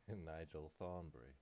Nigel Thornbury.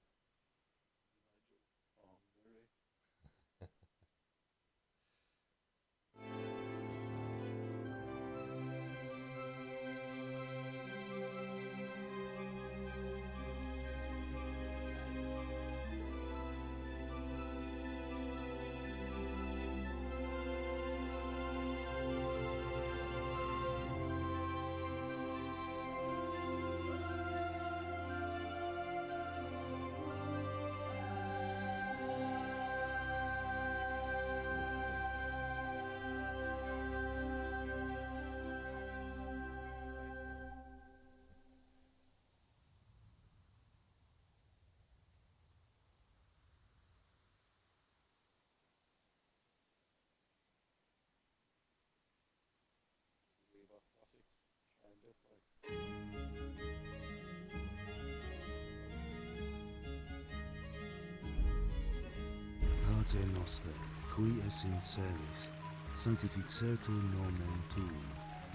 Pater noster, qui es in celis, sanctificetur nomen tuum,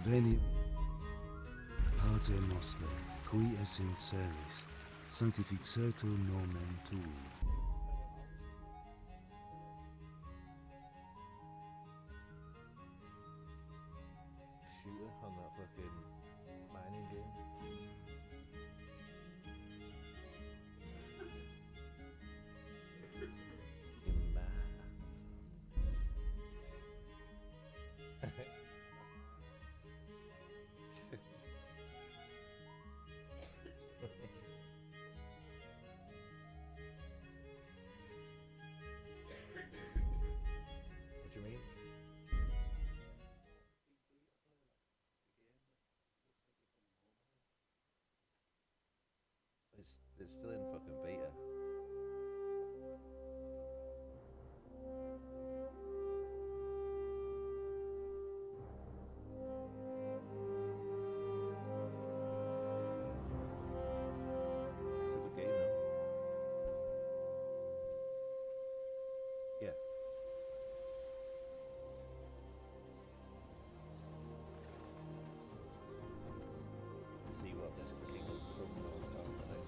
veni. Pater noster, qui es in celis, sanctificetur nomen tuum. Shooter on that fucking mining game. What do you mean? It's still in fucking beta. It's a good game though. Yeah. See what this King of Crumble is about today.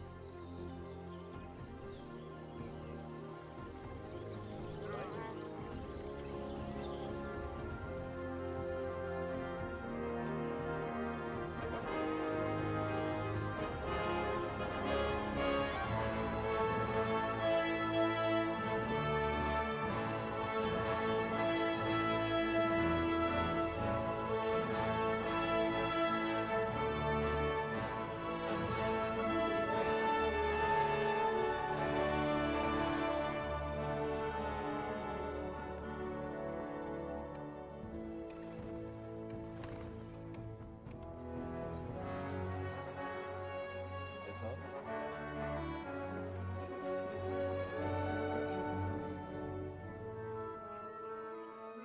It's on.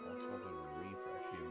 I'll try to refresh you.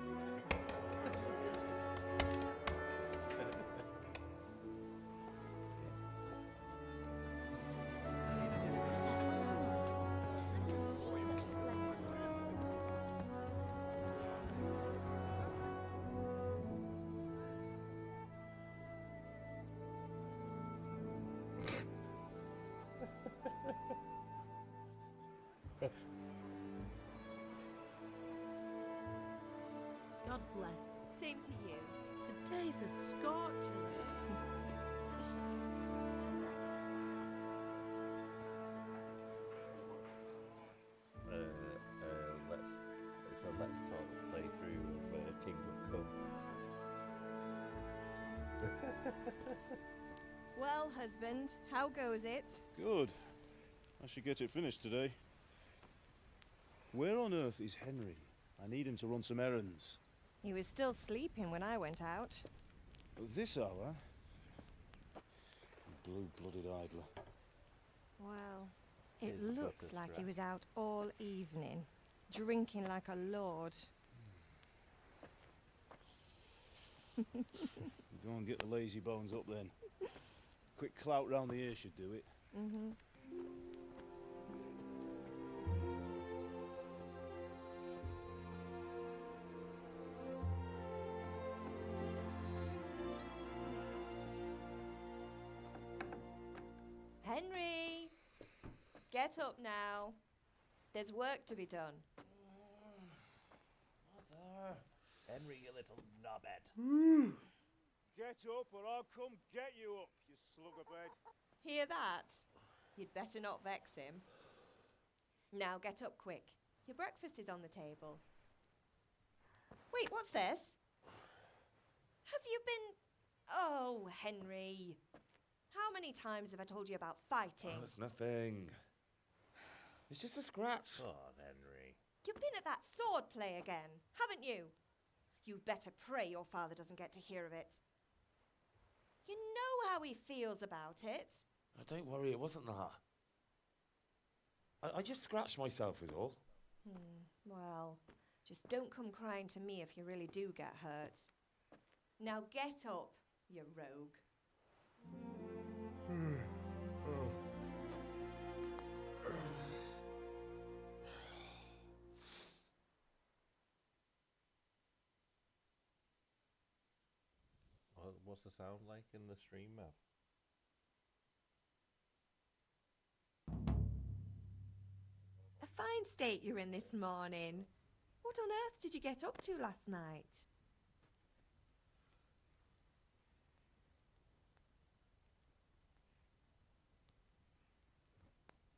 God bless. Same to you. Today's a scorcher. Let's talk playthrough of King of Cup. Well, husband, how goes it? Good. I should get it finished today. Where on earth is Henry? I need him to run some errands. He was still sleeping when I went out. At this hour? Blue-blooded idler. Well, it Here's the looks breakfast like he wrap. was out all evening, drinking like a lord. Go and get the lazy bones up then. Quick clout round the ear should do it. Mm-hmm. Henry! Get up now. There's work to be done. Mother! Henry, you little knobhead. Get up or I'll come get you up, you slugabed. Hear that? You'd better not vex him. Now get up quick. Your breakfast is on the table. Wait, what's this? Have you been... Oh, Henry. How many times have I told you about fighting? Oh, it's nothing. It's just a scratch. Come on, Henry. You've been at that sword play again, haven't you? You'd better pray your father doesn't get to hear of it. You know how he feels about it. Oh, don't worry, it wasn't that. I just scratched myself is all. Well, just don't come crying to me if you really do get hurt. Now get up, you rogue. What's the sound like in the stream map? A fine state you're in this morning. What on earth did you get up to last night?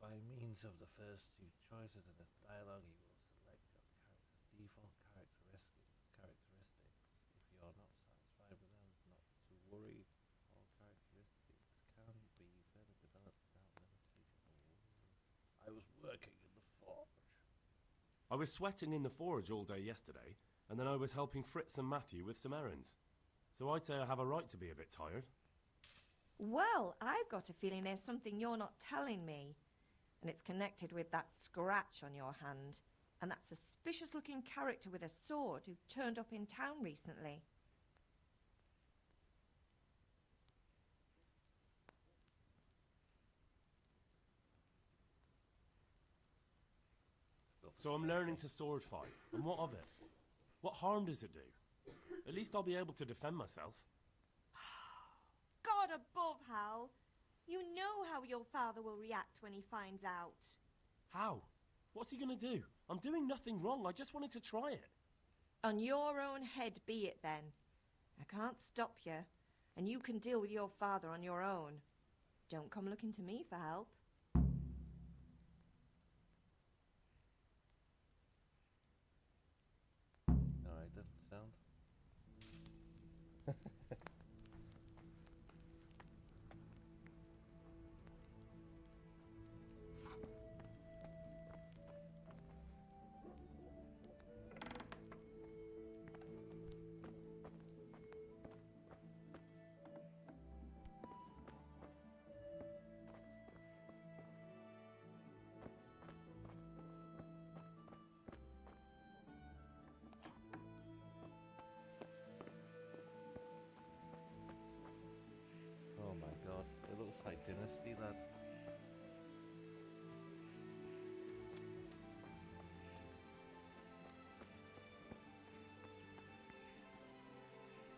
By means of the first two choices in this dialogue, you will select your character's default characteristics. If you are not satisfied with them, not to worry. All characteristics can be further developed without limitation. I was working in the forge. I was sweating in the forge all day yesterday, and then I was helping Fritz and Matthew with some errands. So I'd say I have a right to be a bit tired. Well, I've got a feeling there's something you're not telling me. And it's connected with that scratch on your hand. And that suspicious-looking character with a sword who turned up in town recently. So I'm learning to sword fight, and what of it? What harm does it do? At least I'll be able to defend myself. God above, Hal! You know how your father will react when he finds out. How? What's he gonna do? I'm doing nothing wrong, I just wanted to try it. On your own head be it then. I can't stop you, and you can deal with your father on your own. Don't come looking to me for help. Alright then, sound. Oh my god, it looks like Dynasty, lad.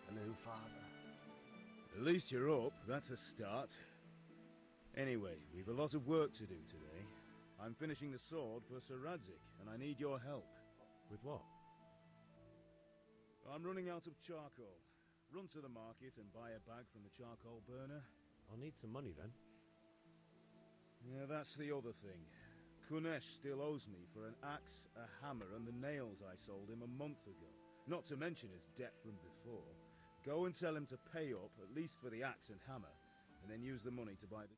Hello, father. At least you're up, that's a start. Anyway, we've a lot of work to do today. I'm finishing the sword for Sir Radzik, and I need your help. With what? I'm running out of charcoal. Run to the market and buy a bag from the charcoal burner. I'll need some money then. Yeah, that's the other thing. Kunesh still owes me for an axe, a hammer, and the nails I sold him a month ago. Not to mention his debt from before. Go and tell him to pay up, at least for the axe and hammer, and then use the money to buy the...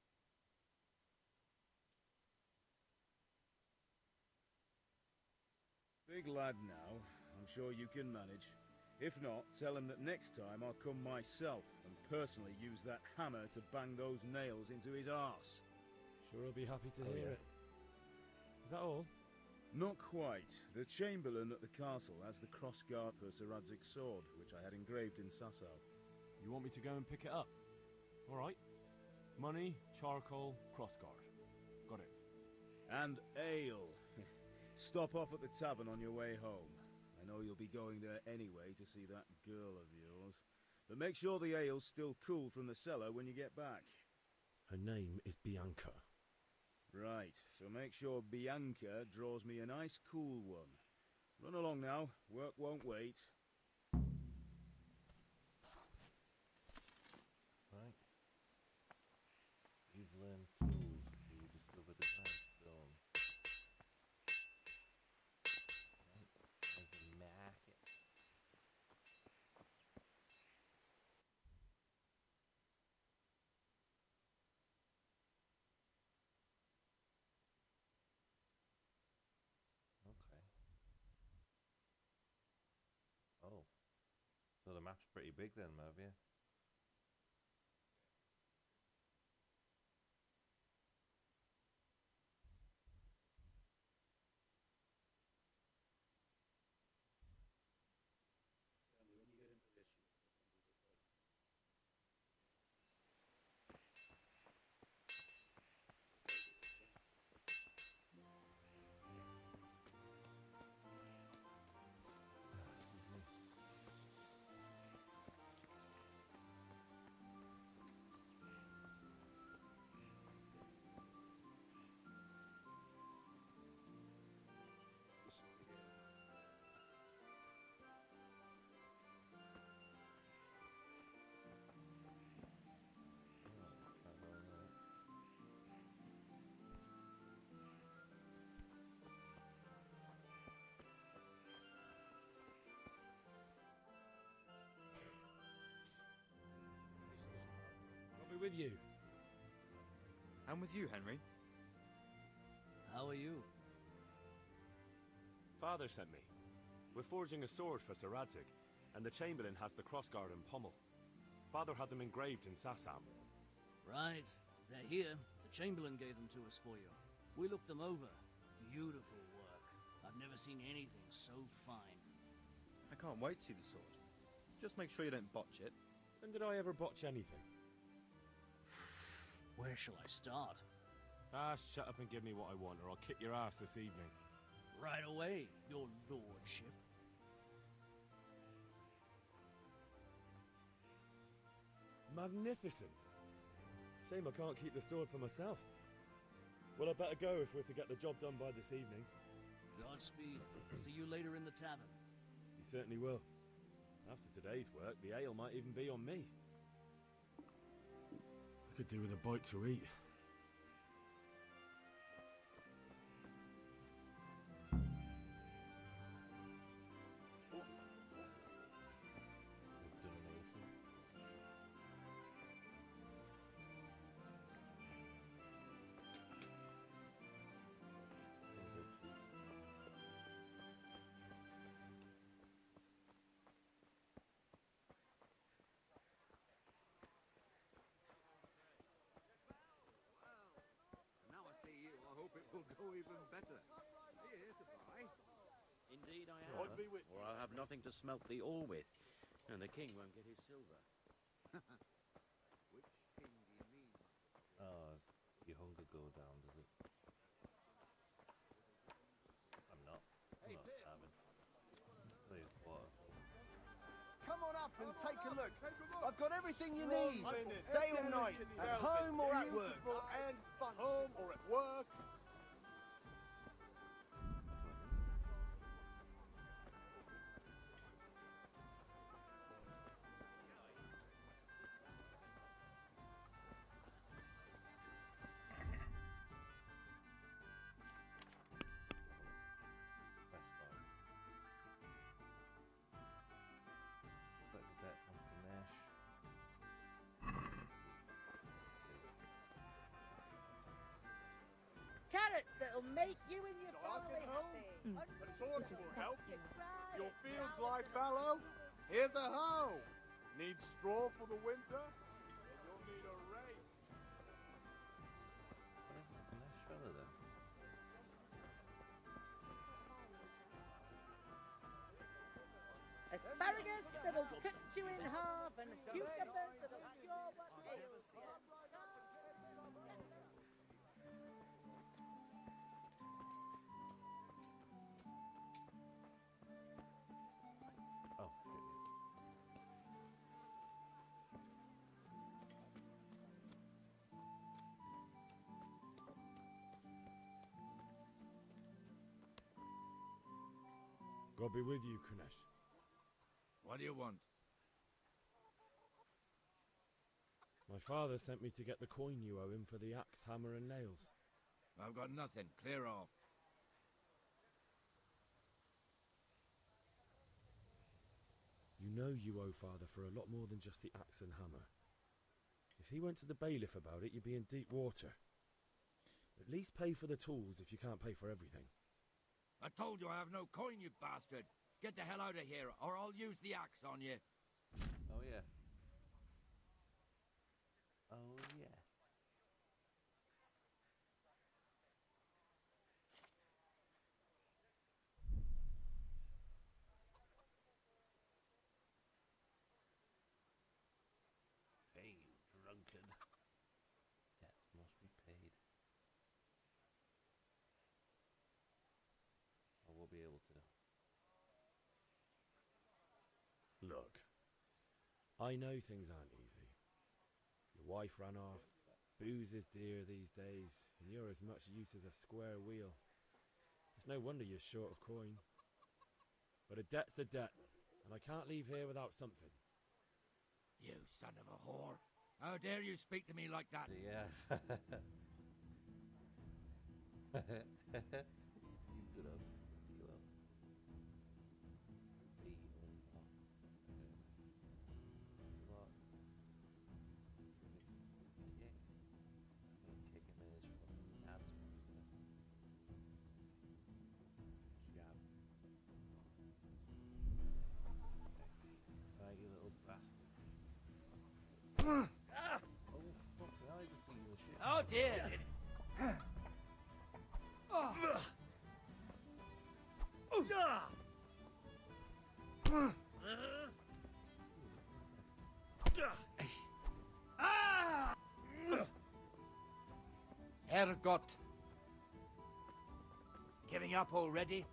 Big lad now. I'm sure you can manage. If not, tell him that next time I'll come myself and personally use that hammer to bang those nails into his arse. Sure I'll be happy to Oh, hear yeah. it. Is that all? Not quite. The Chamberlain at the castle has the crossguard for Sir Radzig's sword, which I had engraved in Sasau. You want me to go and pick it up? Alright. Money, charcoal, crossguard. Got it. And ale. Stop off at the tavern on your way home. I know you'll be going there anyway to see that girl of yours. But make sure the ale's still cool from the cellar when you get back. Her name is Bianca. Right, so make sure Bianca draws me a nice cool one. Run along now, work won't wait. Right. You've learned tools to discover the grindstone. Right. There's a market. Okay. Oh. So the map's pretty big then, Mervia. I'll be with you. And with you, Henry. How are you? Father sent me. We're forging a sword for Sir Radzig, and the Chamberlain has the crossguard and pommel. Father had them engraved in Sassam. Right. They're here. The Chamberlain gave them to us for you. We looked them over. Beautiful work. I've never seen anything so fine. I can't wait to see the sword. Just make sure you don't botch it. When did I ever botch anything? Where shall I start? Ah, shut up and give me what I want, or I'll kick your ass this evening. Right away, your lordship. Magnificent. Shame I can't keep the sword for myself. Well, I better go if we're to get the job done by this evening. Godspeed. See you later in the tavern. You certainly will. After today's work, the ale might even be on me. I could do with a bite to eat. His domination. Things are cheap. Now I see you, I hope it will go even better. Are you here to buy? Indeed I am. I'd be Or I'll have nothing to smelt the ore with, and the king won't get his silver. Which king do you mean? Oh, your hunger go down, does it? I'm not. I'm not starving. Tell you what. Come on up and take a look. I've got everything you need. Day or night, at home or at work. Beautiful and fun. Home or at work. Fresh start. Looks like the deck wants to mesh. Carrots that'll make you and your Dark family at home? happy. A torch will help. Your fields lie fallow? Here's a hoe. Need straw for the winter? Then you'll need a rake. What is this, a mesh fella then? Asparagus that'll cut you in half, and cucumbers that'll cure what ails you. Oh, shit. God be with you, Kunesh. What do you want? My father sent me to get the coin you owe him for the axe, hammer, and nails. I've got nothing. Clear off. You know you owe father for a lot more than just the axe and hammer. If he went to the bailiff about it, you'd be in deep water. At least pay for the tools if you can't pay for everything. I told you I have no coin, you bastard. Get the hell out of here, or I'll use the axe on you. Oh yeah. Oh yeah. Hey, you drunkard. Debts must be paid. I will be able to. Look, I know things aren't easy. Your wife ran off, booze is dear these days, and you're as much use as a square wheel. It's no wonder you're short of coin. But a debt's a debt, and I can't leave here without something. You son of a whore. How dare you speak to me like that? Yeah. You could have. You will. Be unlocked. What? Kick. Kick him in his fucking nuts. Jab. Right, you little bastard. Oh, fuck, I just beat the shit. Oh dear! Herrgott! Giving up already?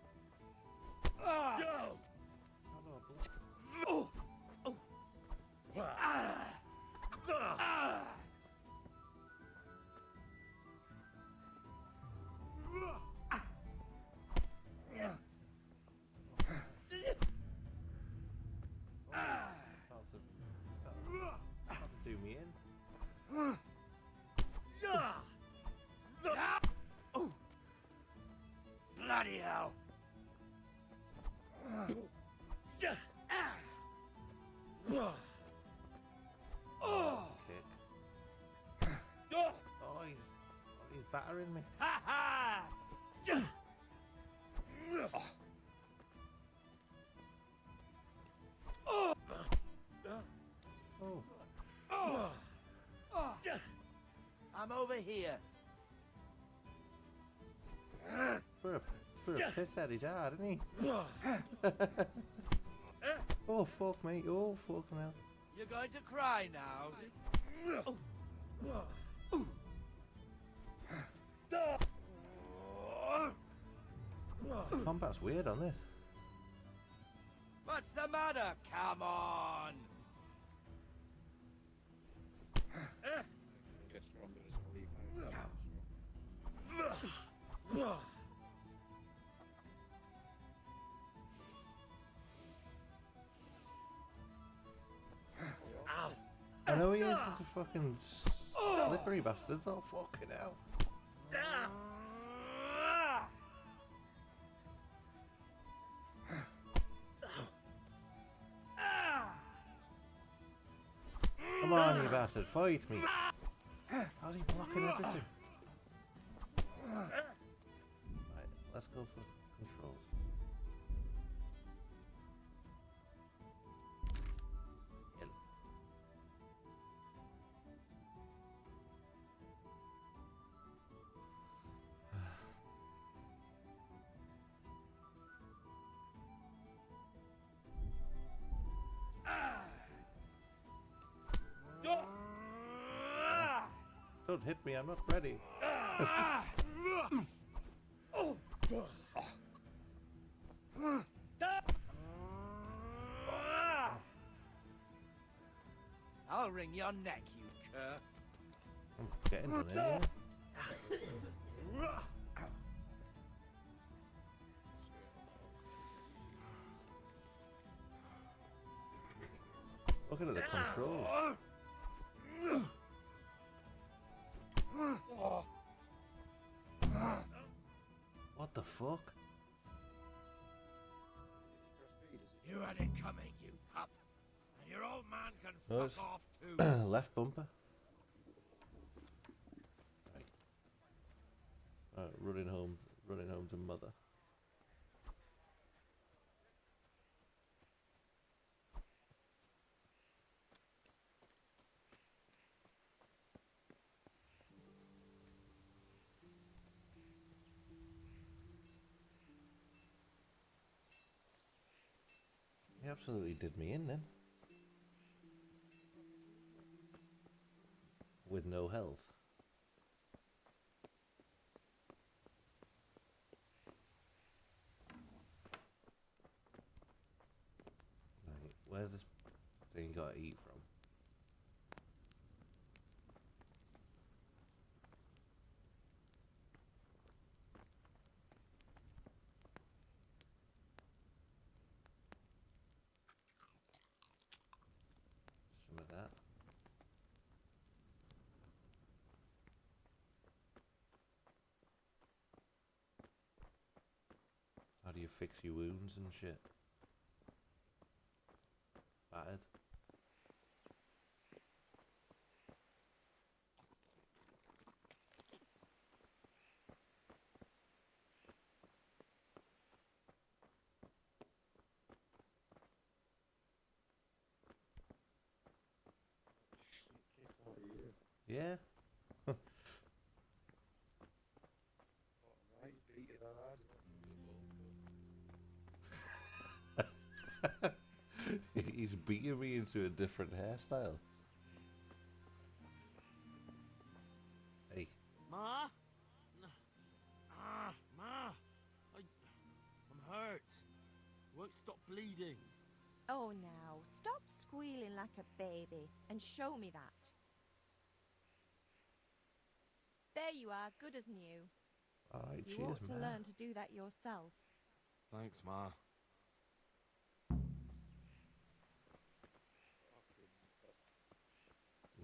Oh, no, That's to do me in. Bloody hell! Kick. Oh, he's battering me. Ha ha! Oh. I'm over here. For a piss head, he's hard, isn't he? Oh, fuck, mate. Oh, fuck, now. You're going to cry now? Combat's weird on this. What's the matter? Come on! I know he is just a fucking slippery bastard. Oh, fucking hell. Come on, you bastard, fight me. How's he blocking everything? Right, let's go for controls. Don't hit me, I'm not ready. I'll wring your neck, you cur. I'm getting done anyway. Looking at the controls. What the fuck? You had it coming, you pup. And your old man can No, fuck off too. left bumper. Right, running home to mother. He absolutely did me in then. With no health. Right, where's this thing got to eat from? Some of that. How do you fix your wounds and shit? Battered. Yeah. He's beating me into a different hairstyle. Hey. Ma? Ma! I'm hurt. Won't stop bleeding. Oh, now, stop squealing like a baby and show me that. There you are, good as new. Alright, You cheers, ought to man. learn to do that yourself. Thanks, Ma.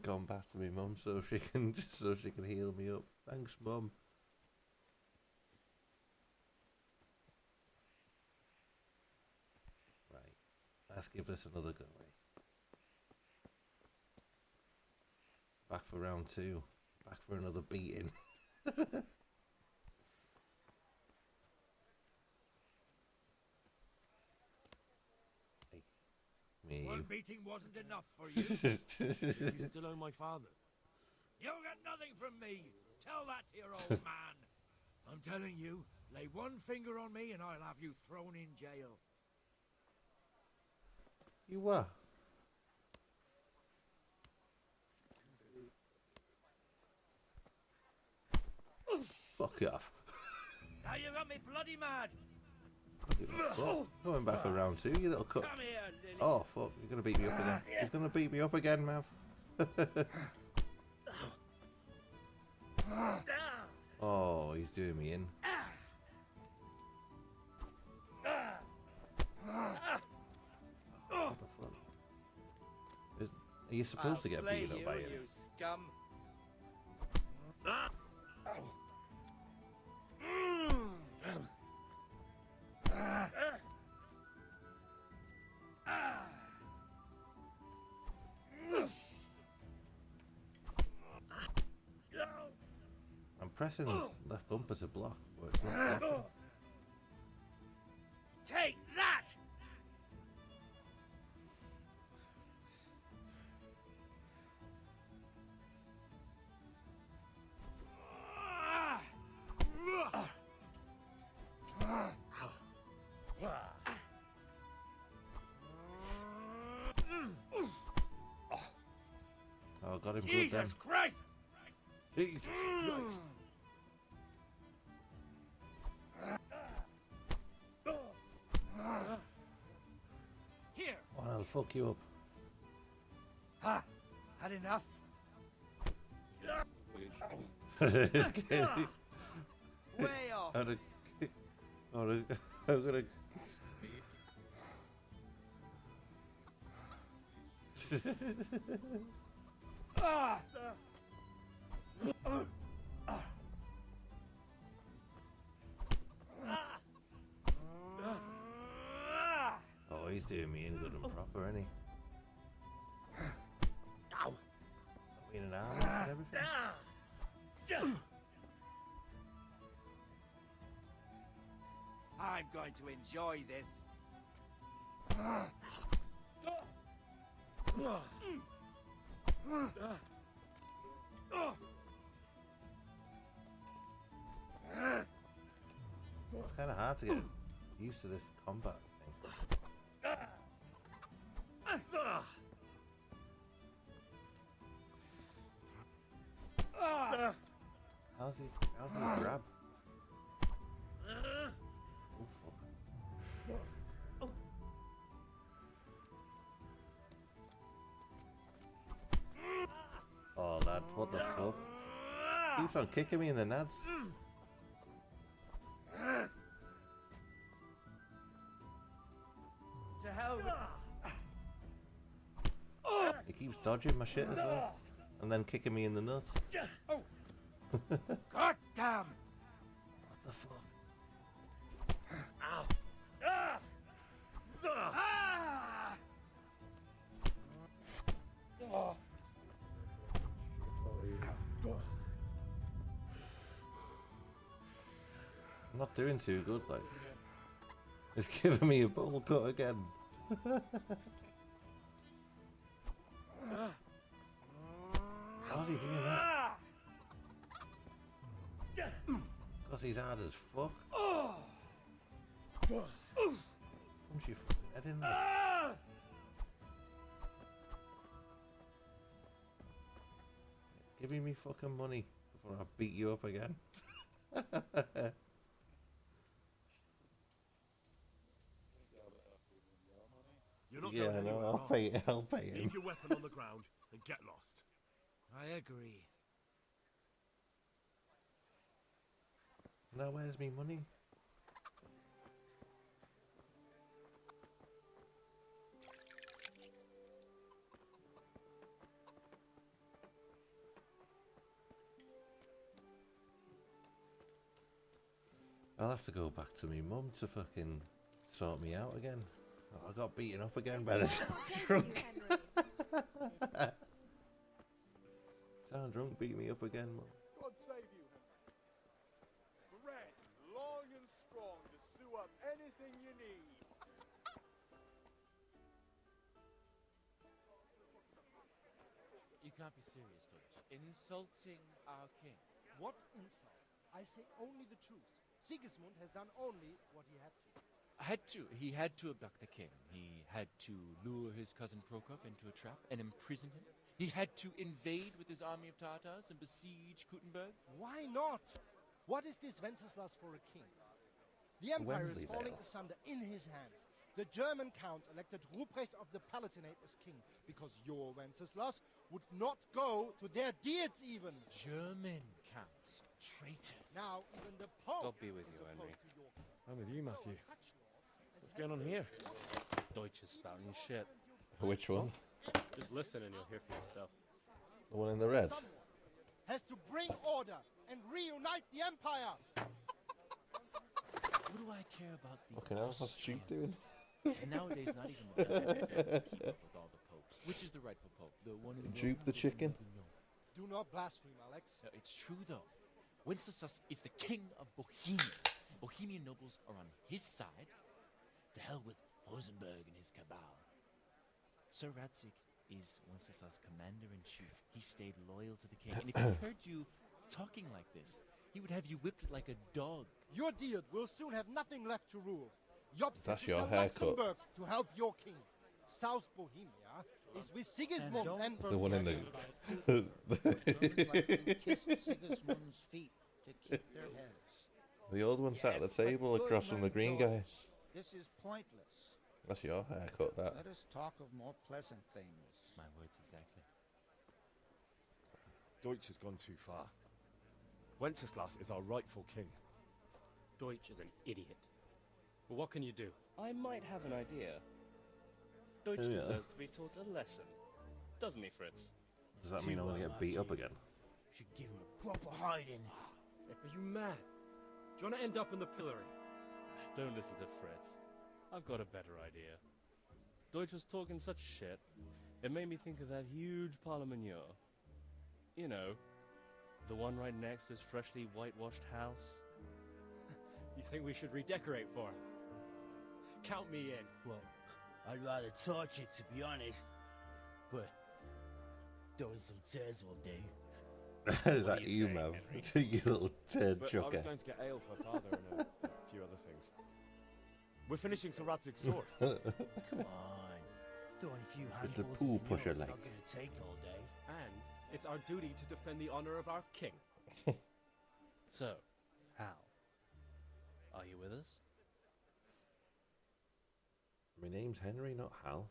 Gone back to me mum so she can heal me up. Thanks, mum. Right, let's give this another go. Back for round 2. Back for another beating. Hey, me and One you. beating wasn't enough for you. You still owe my father. You'll get nothing from me. Tell that to your old man. I'm telling you, lay one finger on me and I'll have you thrown in jail. You were. Fuck off. Now you got me bloody mad. Fuck. Going back for round 2, you little cunt. Come here, Lily. Oh fuck, you're gonna beat me up again. He's gonna beat me up again, Mav. Oh, he's doing me in. What the fuck? Are you supposed to get beaten up by him? You scum. I'm pressing left bumper to block, but it's not blocking. Take that! Oh, got him good then. Jesus Christ! Jesus Christ. Here! Oh, I'll fuck you up. Ha! Had enough? Way off! I'm gonna... Oh, he's doing me in good and proper, isn't he? Ow! Being an arm and everything. I'm going to enjoy this. It's kind of hard to get used to this combat thing. How's he grab? Oh, fuck. Oh, lad, what the fuck? Keeps on kicking me in the nads. To hell with... He keeps dodging my shit as well. And then kicking me in the nuts. God damn! What the fuck? Ow! Ah! Ah! Oh. I'm not doing too good, like. It's giving me a bowl cut again. How's he doing that? Because he's hard as fuck. Punch your fucking head in there. Give me me fucking money before I beat you up again. You're not Yeah, going no, anywhere, I'll pay him. Leave your weapon on the ground and get lost. I agree. Now where's me money? I'll have to go back to me mum to fucking sort me out again. I got beaten up again by the town drunk. Town drunk beat me up again, mum. God save you, Henry. Thread long and strong to sew up anything you need. You can't be serious, Deutsch. Insulting our king. What insult? I say only the truth. Sigismund has done only what he had to. He had to abduct the king. He had to lure his cousin Prokop into a trap and imprison him. He had to invade with his army of Tartars and besiege Kuttenberg. Why not? What is this Wenceslas for a king? The empire is falling asunder in his hands. The German counts elected Ruprecht of the Palatinate as king because your Wenceslas would not go to their deeds even. German counts. Traitor. Now even the Pope God be with you, Henry. I'm with you, Matthew. What's going on here? Deutsch is spouting shit. Which one? Just listen and you'll hear for yourself. The one in the red? Has to bring order and reunite the empire. What do I care about the Fucking hell, what's Duke doing? And nowadays, not even Modernity can keep up with all the popes. Which is the rightful pope? The one in Duke the chicken? Do not blaspheme, Alex. No, it's true, though. Wenceslas is the king of Bohemia. Bohemian nobles are on his side. To hell with Rosenberg and his cabal. Sir Radzik is Wenceslas' commander-in-chief. He stayed loyal to the king. And if he heard you talking like this, he would have you whipped like a dog. Your deed will soon have nothing left to rule. Jobst That's is your in haircut. Luxembourg to help your king. South Bohemia is with Sigismund and The one in the... Kiss Sigismund's feet to keep their heads. The old one sat at the table across from the green guy. This is pointless. That's your haircut, that. Let us talk of more pleasant things. My words exactly. Deutsch has gone too far. Wenceslas is our rightful king. Deutsch is an idiot. But what can you do? I might have an idea. Deutsch Yeah. deserves to be taught a lesson. doesn't he, Fritz? Does that mean I'm going to get beat up again? Should give him a proper hiding. Are you mad? Do you want to end up in the pillory? Don't listen to Fritz. I've got a better idea. Deutsch was talking such shit, it made me think of that huge pile of manure. You know, the one right next to his freshly whitewashed house. You think we should redecorate for him? Count me in. Well, I'd rather torch it, to be honest. But throwing some turds will do. Is that you, Mav? You little turd But I chucker. was going to get ale for father and a few other things. We're finishing Sir Radzig's sword. Come on. Throwing a few It's a handfuls pool of pusher, manure's like. not going to take all day. And it's our duty to defend the honor of our king. So, Hal, are you with us? My name's Henry, not Hal.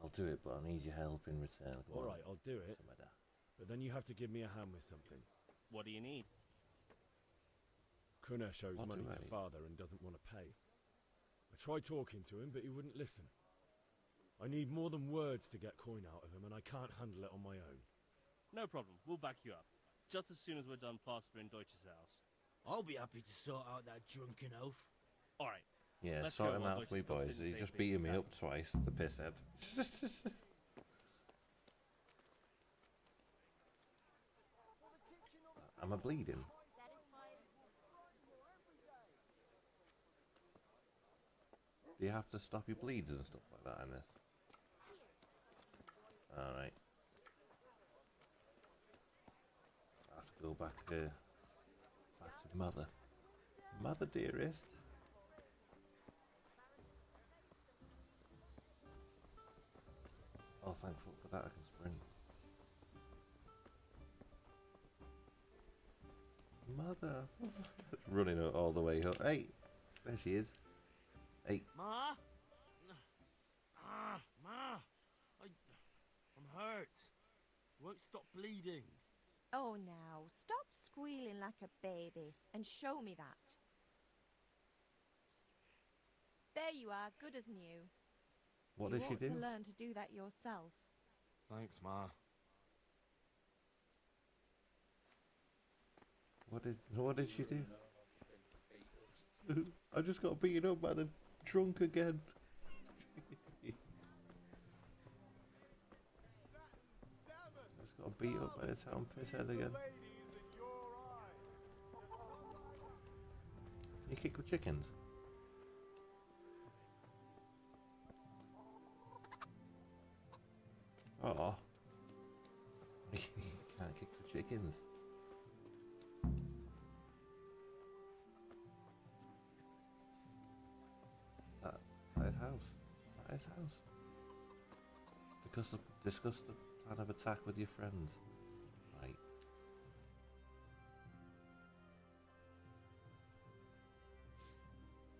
I'll do it, but I need your help in return. Come on. Alright, I'll do it. Something like that. But then you have to give me a hand with something. What do you need? Kunesh owes What money do I to need? father and doesn't want to pay. I tried talking to him, but he wouldn't listen. I need more than words to get coin out of him, and I can't handle it on my own. No problem, we'll back you up. Just as soon as we're done plastering Deutsch's house. I'll be happy to sort out that drunken oaf. Alright. Yeah, Let's sort go him while out Deutsch for me, is still boys. sitting He's safely just in beating the me town. up twice, the pisshead. Am I bleeding? Do you have to stop your bleeds and stuff like that in this? Alright. I have to go back to mother. Mother dearest. Oh, thankful for that I can sprint. Mother. Running all the way up. Hey, there she is. Hey. Ma? Ma! I'm hurt. Won't stop bleeding. Oh, now, stop squealing like a baby and show me that. There you are, good as new. What you did she ought do? to learn to do that yourself. Thanks, Ma. What did she do? I just got beaten up by the drunk again. Just got beat up by the town pisshead again. Can you kick the chickens? Oh. Can't kick the chickens. That his house. That his house. Discuss the plan of attack with your friends. Right.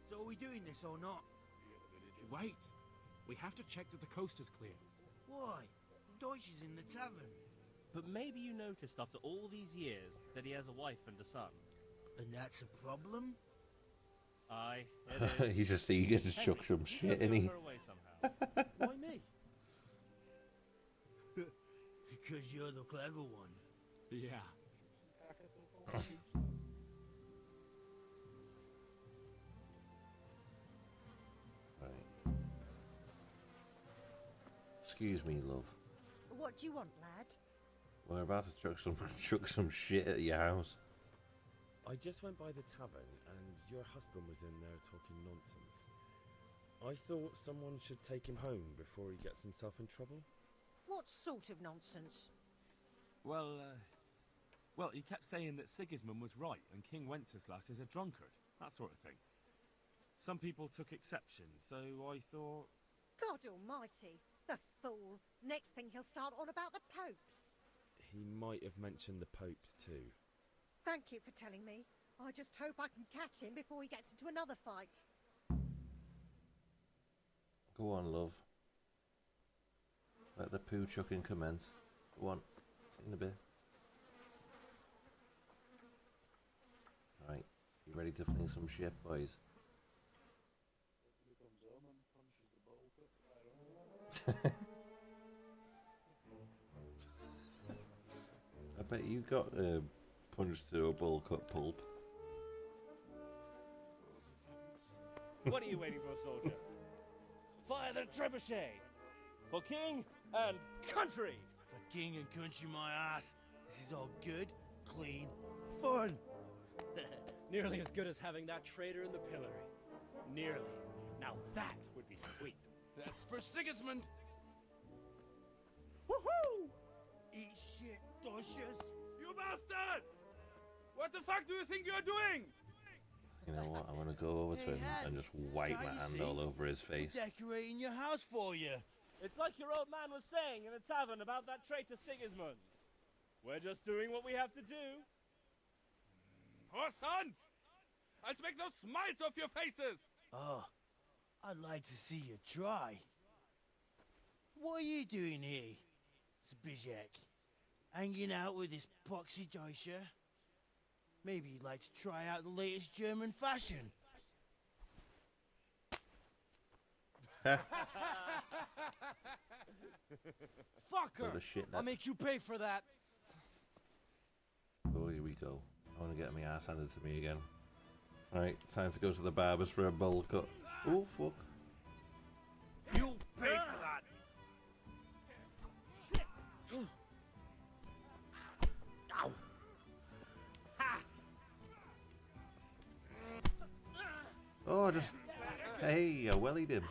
So are we doing this or not? Wait. We have to check that the coast is clear. Why? Deutsch is in the tavern. But maybe you noticed after all these years that he has a wife and a son. And that's a problem? Aye, it is. He's just eager to chuck some shit, isn't he? Her away somehow. Why me? Because you're the clever one. Yeah. Right. Excuse me, love. What do you want, lad? We're about to chuck some shit at your house. I just went by the tavern and your husband was in there talking nonsense. I thought someone should take him home before he gets himself in trouble. What sort of nonsense? Well, he kept saying that Sigismund was right and King Wenceslas is a drunkard, that sort of thing. Some people took exception, so I thought... God almighty, the fool. Next thing he'll start on about the popes. He might have mentioned the popes too. Thank you for telling me. I just hope I can catch him before he gets into another fight. Go on, love. Let the poo chucking commence. Go on. In a bit. Right. You ready to fling some shit, boys. I bet you got punched to a bowl cut pulp. What are you waiting for, soldier? Fire the trebuchet! For king and country! For king and country, my ass. This is all good, clean, fun. Nearly as good as having that traitor in the pillory. Nearly. Now that would be sweet. That's for Sigismund. Woohoo! Eat shit, doshes. You bastards! What the fuck do you think you're doing? You know what? I'm gonna go over to him and just wipe my hand all over his face. Decorating your house for you. It's like your old man was saying in the tavern about that traitor Sigismund. We're just doing what we have to do. Oh, sons! I'll make those smiles off your faces! Oh, I'd like to see you try. What are you doing here, Zbigniew? Hanging out with this poxy Deutscher? Maybe you'd like to try out the latest German fashion. Fucker! I'll make you pay for that. Oh, here we go. I want to get my ass handed to me again. Alright, time to go to the barbers for a bowl cut. Oh, fuck. You'll pay for that. Shit! Ow. Ha. Oh, just... Hey, I wellied him.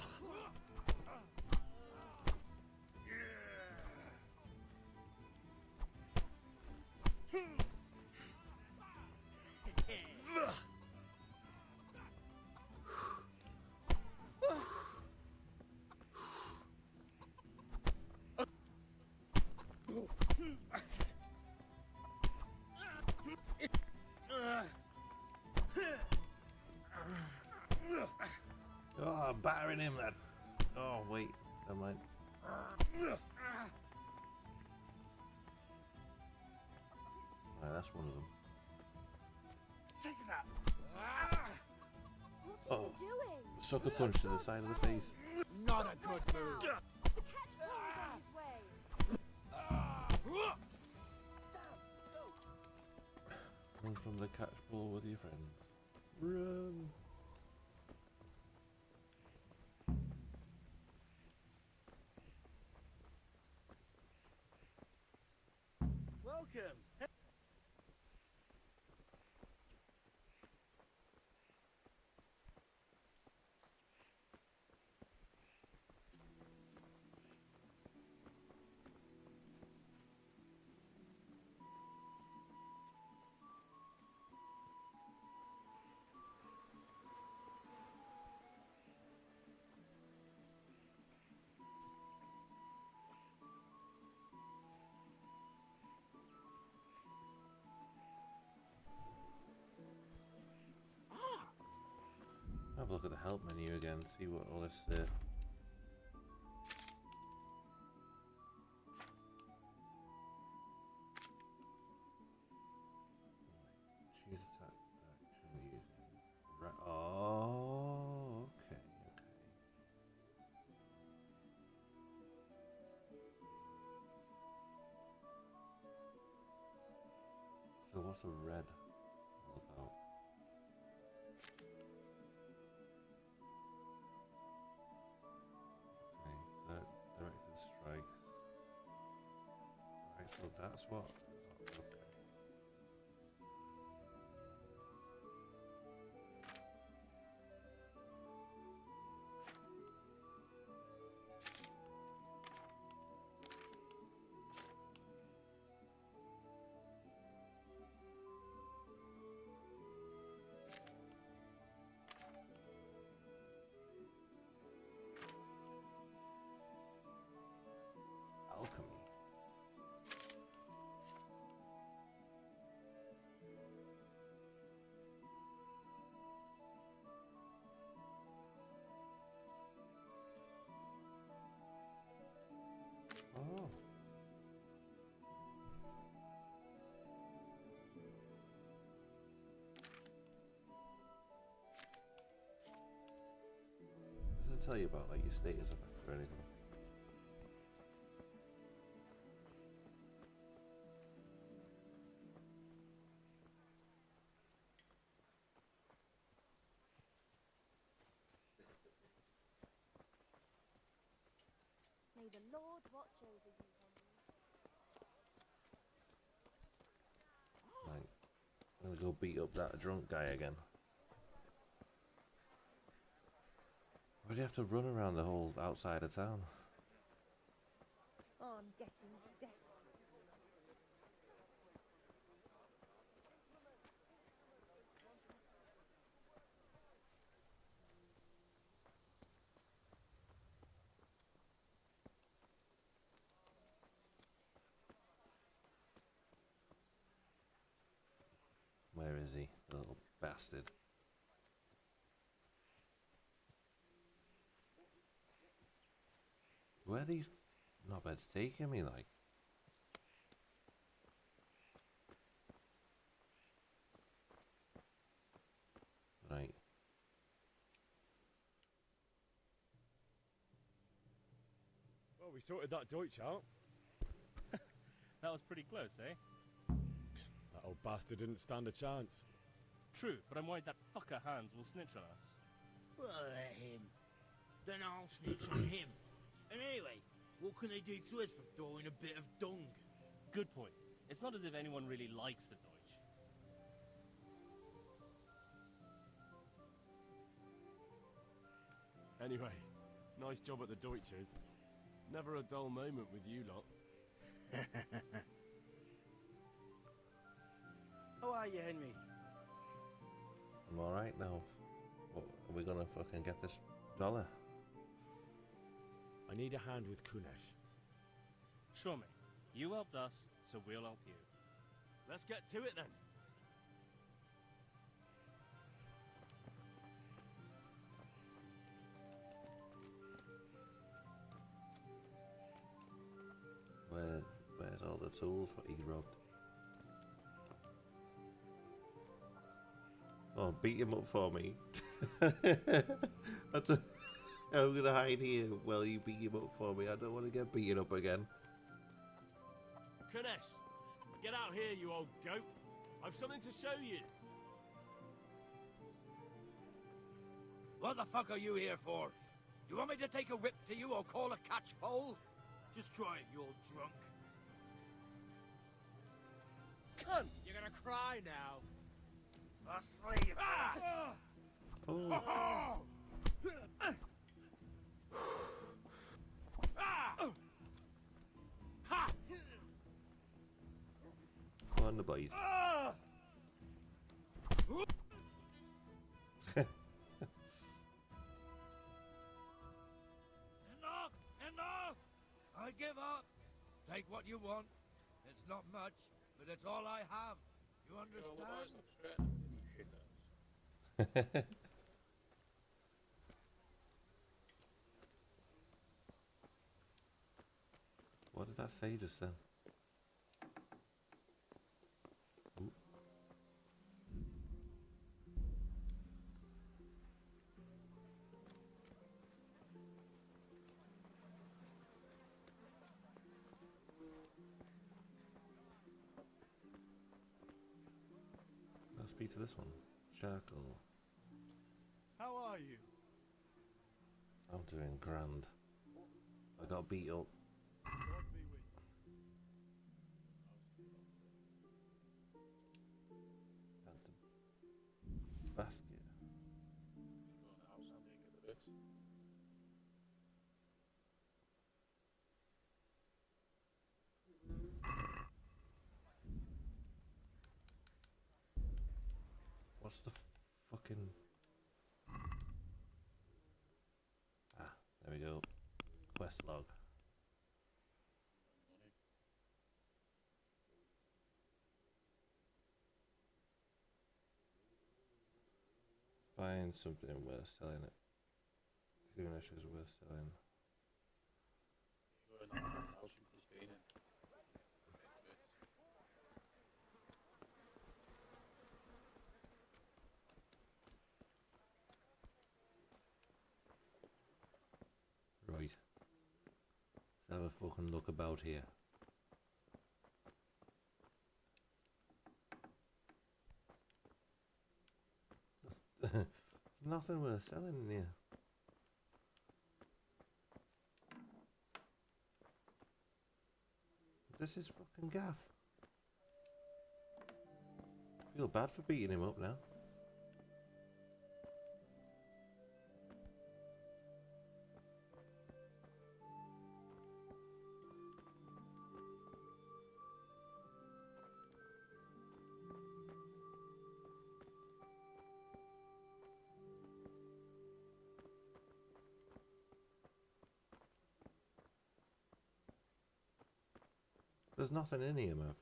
Oh, I'm battering him, lad. Oh, wait. Never mind. Right, that's one of them. Take that! What are you doing? Sucker punch to the side of the face. Not a good move. The catch ball's on his way. Run from the catch ball with your friends. Run! Welcome. Have a look at the help menu again, see what all this choose attack action using. Right. Oh, okay. So what's a red all about? Directed strikes. Right, so that's what. Okay. Alchemy. tell you about like your status effect or anything? May the Lord watch over you, Henry. Like, I'm gonna go beat up that drunk guy again. Why do you have to run around the whole outside of town? Oh, I'm getting desperate. Where is he, the little bastard? Where are these knobheads taking me, like? Right. Well, we sorted that Deutsch out. That was pretty close, eh? That old bastard didn't stand a chance. True, but I'm worried that fucker Hans will snitch on us. Well, let him. Then I'll snitch on him. And anyway, what can they do to us for throwing a bit of dung? Good point. It's not as if anyone really likes the Deutsch. Anyway, nice job at the Deutsches. Never a dull moment with you lot. How are you, Henry? I'm alright now. What, are we gonna fucking get this dollar? I need a hand with Kunesh. Sure, mate. You helped us, so we'll help you. Let's get to it then. Where's all the tools what he robbed? Oh, beat him up for me. I'm gonna hide here while you beat him up for me. I don't want to get beaten up again. Kunesh, get out here, you old goat. I've something to show you. What the fuck are you here for? You want me to take a whip to you or call a catchpole? Just try it, you old drunk. Cunt! You're gonna cry now. Asleep! Oh. Come on, the boys. Enough! I give up. Take what you want. It's not much, but it's all I have. You understand? What did that say just then? Ooh. Let's speak to this one. Charcoal. How are you? I'm doing grand. I got beat up. God be with you. Had to basket. What's the fucking... Ah, there we go. Quest log. Find something worth selling it. Kunesh is worth selling. have a fucking look about here. Nothing worth selling in here. This is fucking gaff. I feel bad for beating him up now. There's nothing in here, Mav.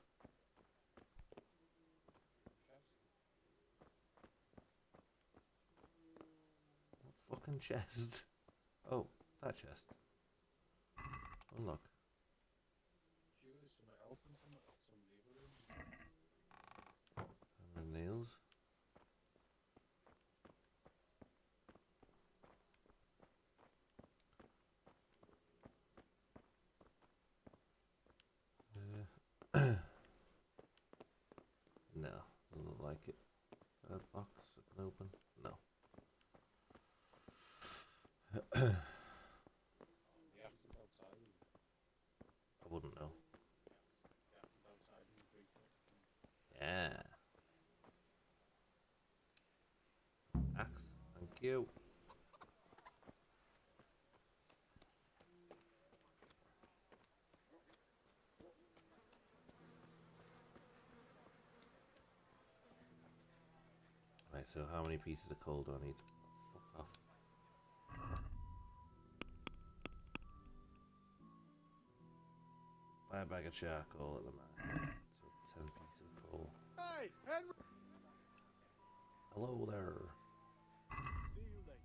Fucking chest. Oh, that chest. Unlock. And nails. No, doesn't like it. Third box, it can open. No. I wouldn't know. Yeah. Axe, thank you. Right, so how many pieces of coal do I need? Fuck off. Buy a bag of charcoal at the moment. So 10 pieces of coal. Hey, Henry! Hello there. See you later.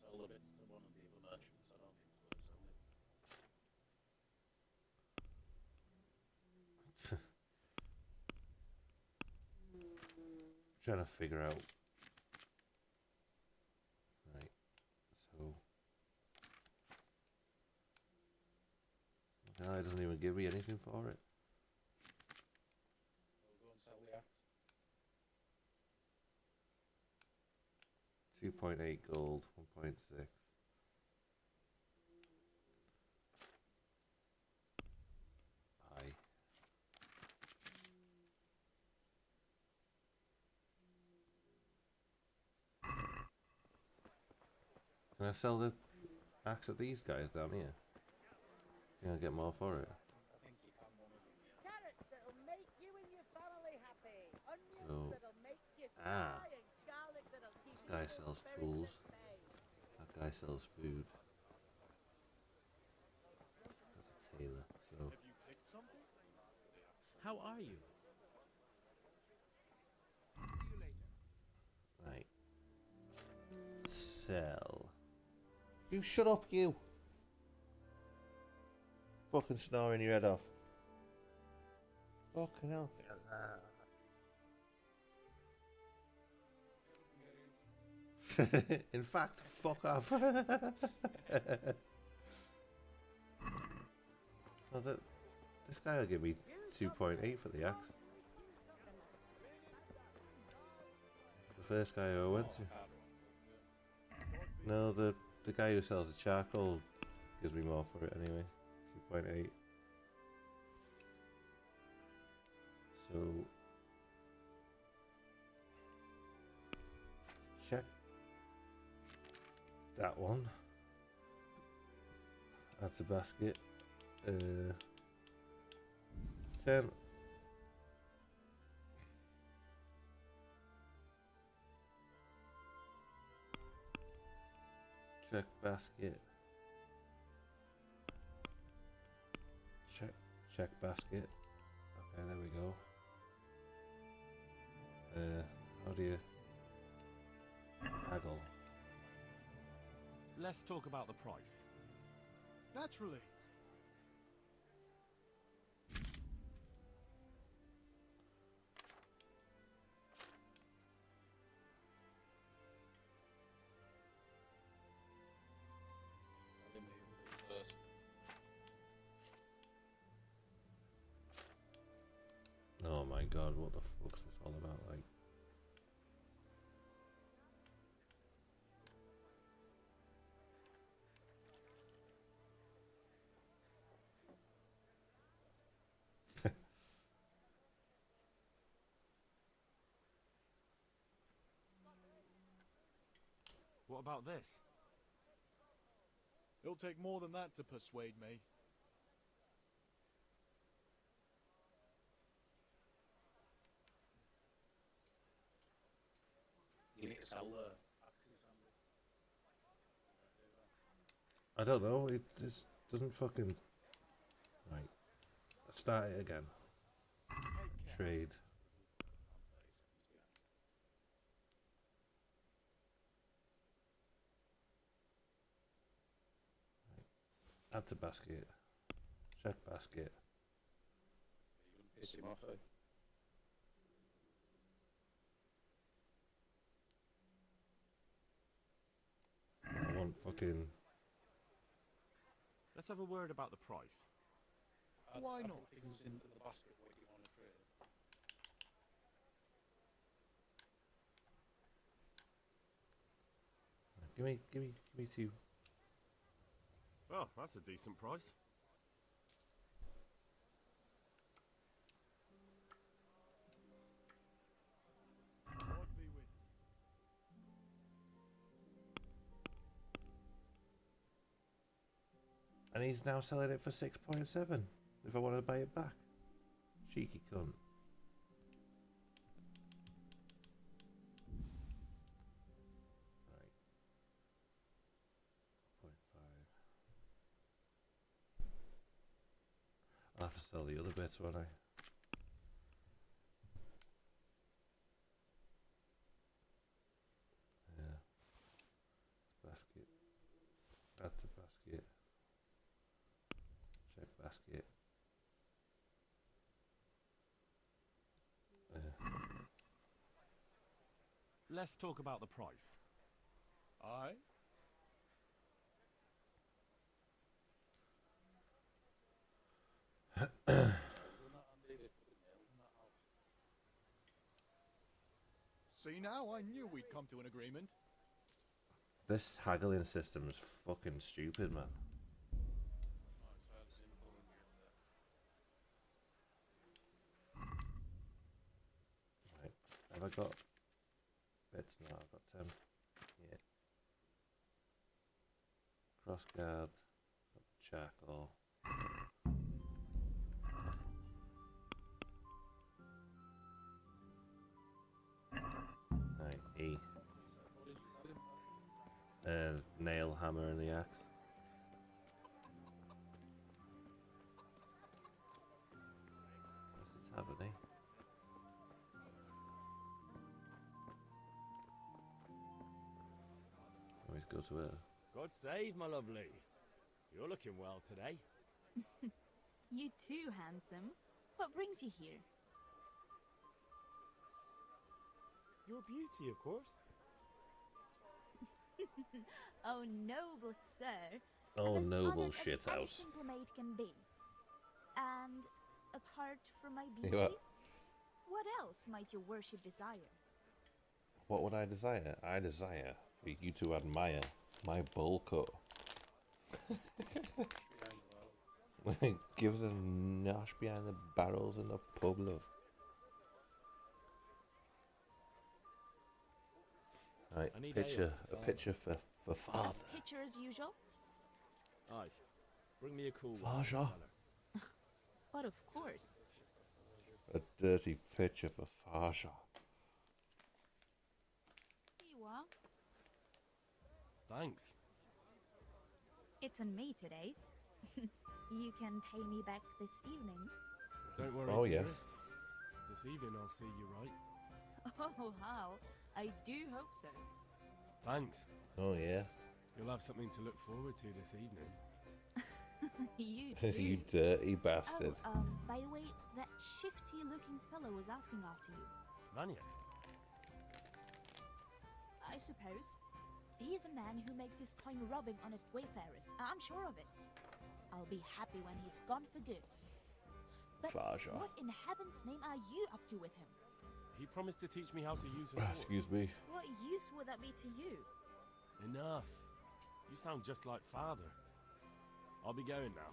Sell the bits to one of the other merchants. I don't think it's worth selling it. Trying to figure out. Right, so the guy doesn't even give me anything for it. We'll go and sell the axe. 2.8 gold, 1.6. Aye. Can I sell the axe at these guys down here? Think I'll get more for it. Carrots that'll make you and your family happy. Onions So, that'll make you cry, ah, and garlic that'll keep this guy evil sells spirits tools. at bay. That guy sells food. That's a tailor. So Have you picked something? How are you? See you later. right. Sell. You shut up, you. Fucking snoring your head off. Fucking hell. In fact, fuck off. Well, this guy will give me 2.8 for the axe. The first guy I went to. No, the guy who sells the charcoal gives me more for it anyway. 2.8. So check that one. That's a basket. 10. Check basket. Check basket. Okay, there we go. How do you haggle? Let's talk about the price. Naturally. god, what the fuck's this all about? Like, What about this? It'll take more than that to persuade me. You need to sell the I don't know. It just doesn't fucking. Right. Start it again. Trade. Add to basket. Check basket. You can piss him off, eh? I want fucking. Let's have a word about the price. Why Add not? things into the basket what you want to trade. Give me two. Oh, that's a decent price. God be with you. And he's now selling it for 6.7. If I want to buy it back. Cheeky cunt. Right. 0.5. I'll have to sell the other bits, won't I? Yeah. Basket. Add to basket. Check basket. Yeah. Let's talk about the price. Aye? See now, I knew we'd come to an agreement. This haggling system is fucking stupid, man. Right. Have I got bits? No, I've got 10. Yeah. Cross guard. Charcoal. Right, E. Nail, hammer, and the axe. What's this happening? Always go to her. God save, my lovely. You're looking well today. You too, handsome. What brings you here? Your beauty, of course. Oh, noble sir. Oh, I'm as noble honored as any shithouse. simple maid can be. And apart from my You beauty, what? what else might your worship desire? What would I desire? I desire for you to admire my bowl cut. Give us a nosh behind the barrels in the pub, love. Right, I need picture, ale. a picture for father. A pitcher as usual? Aye. Bring me a cool one. Fasha. Cellar. But of course. A dirty picture for Fasha. Here you are. Thanks. It's on me today. You can pay me back this evening. Don't worry, Oh, yeah. dearest. This evening I'll see you right. Oh, how? I do hope so. Thanks. Oh yeah. You'll have something to look forward to this evening. You too. You dirty bastard. Oh, by the way, that shifty-looking fellow was asking after you. Vanya. I suppose. He's a man who makes his coin robbing honest wayfarers. I'm sure of it. I'll be happy when he's gone for good. But Faja. what in heaven's name are you up to with him? He promised to teach me how to use a sword. Excuse me. What use would that be to you? Enough. You sound just like father. I'll be going now.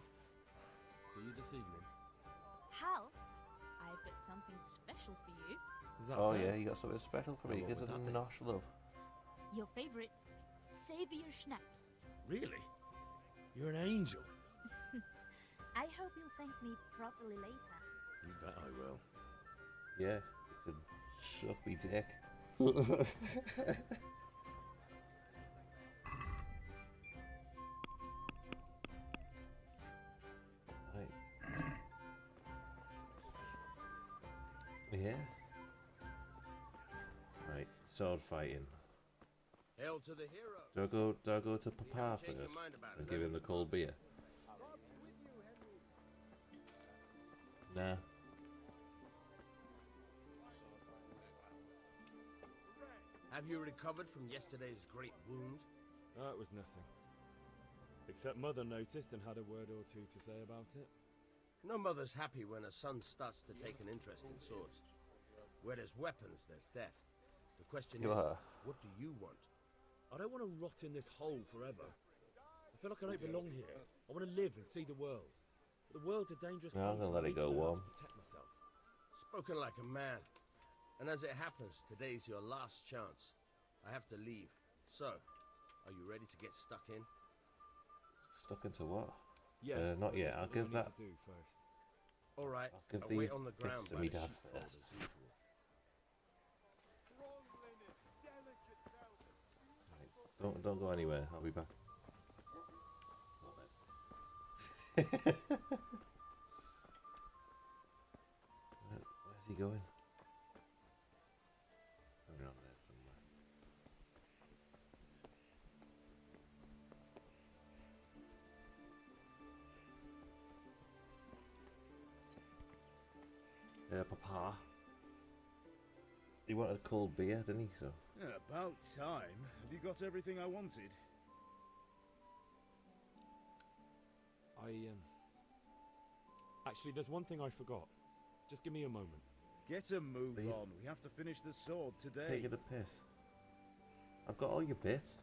See you this evening. Hal, I've got something special for you. Is that Oh so? yeah, you got something special for me. What Give would it that a be? nosh love. Your favorite Savior Schnapps. Really? You're an angel. I hope you'll thank me properly later. You bet I will. Yeah, you can suck me dick. Right. Yeah. Right, sword fighting. Hail to the hero. Do I go to Papa changed your first mind about and it, give have him you? the cold beer? Nah. Have you recovered from yesterday's great wound? It was nothing. Except Mother noticed and had a word or two to say about it. No mother's happy when a son starts to take an interest in swords. Where there's weapons, there's death. The question You is, are. what do you want? I don't want to rot in this hole forever. I feel like I don't belong here. I want to live and see the world. But the world's a dangerous No, I'm place. gonna let and I it need to go know how warm. to protect myself. Spoken like a man. And as it happens, today's your last chance. I have to leave. So, are you ready to get stuck in? Stuck into what? Yes, not yet. there's I'll something I give need that. to do first. All right, I'll give I'll the wait on the bits ground to by me the dad sheepfold first. as usual. Don't go anywhere. I'll be back. Where's he going? Around there somewhere. Papa. He wanted a cold beer, didn't he? So. Yeah, about time. Have you got everything I wanted? Actually, there's one thing I forgot. Just give me a moment. Get a move Are you- on. We have to finish the sword today. Taking the piss. I've got all your bits.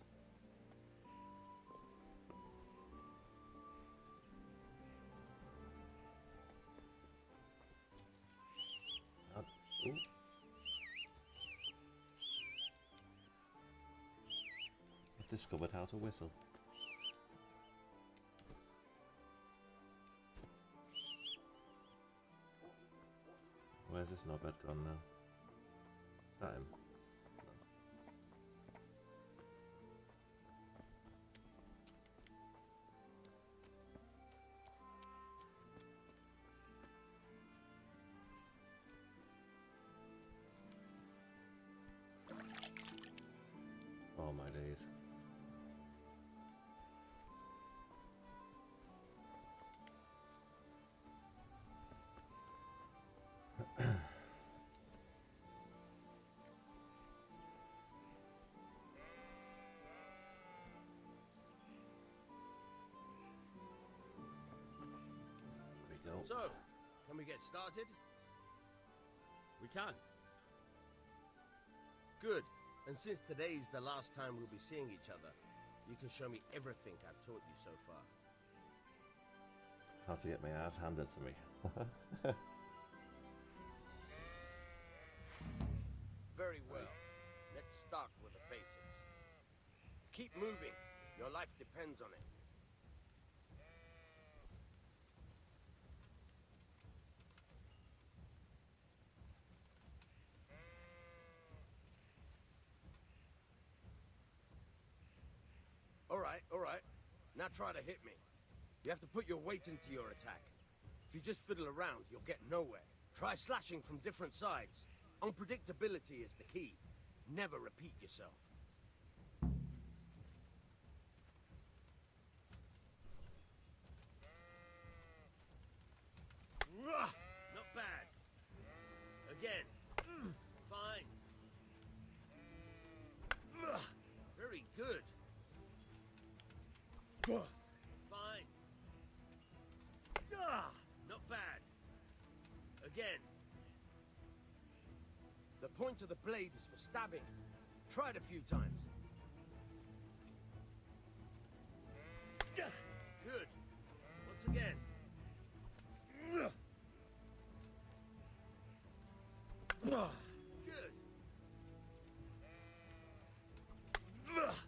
Ooh. I've discovered how to whistle. Where's this knobhead gone now? Is that him? Oh my days. There we go. So, can we get started? We can. Good. And since today's the last time we'll be seeing each other, you can show me everything I've taught you so far. How to get my ass handed to me. Very well. Let's start with the basics. Keep moving. Your life depends on it. All right. Now try to hit me. You have to put your weight into your attack. If you just fiddle around, you'll get nowhere. Try slashing from different sides. Unpredictability is the key. Never repeat yourself. Not bad. Again. Fine. Very good. Fine. Not bad. point of the blade is for stabbing. Try it a few times. Good. Once again. Good.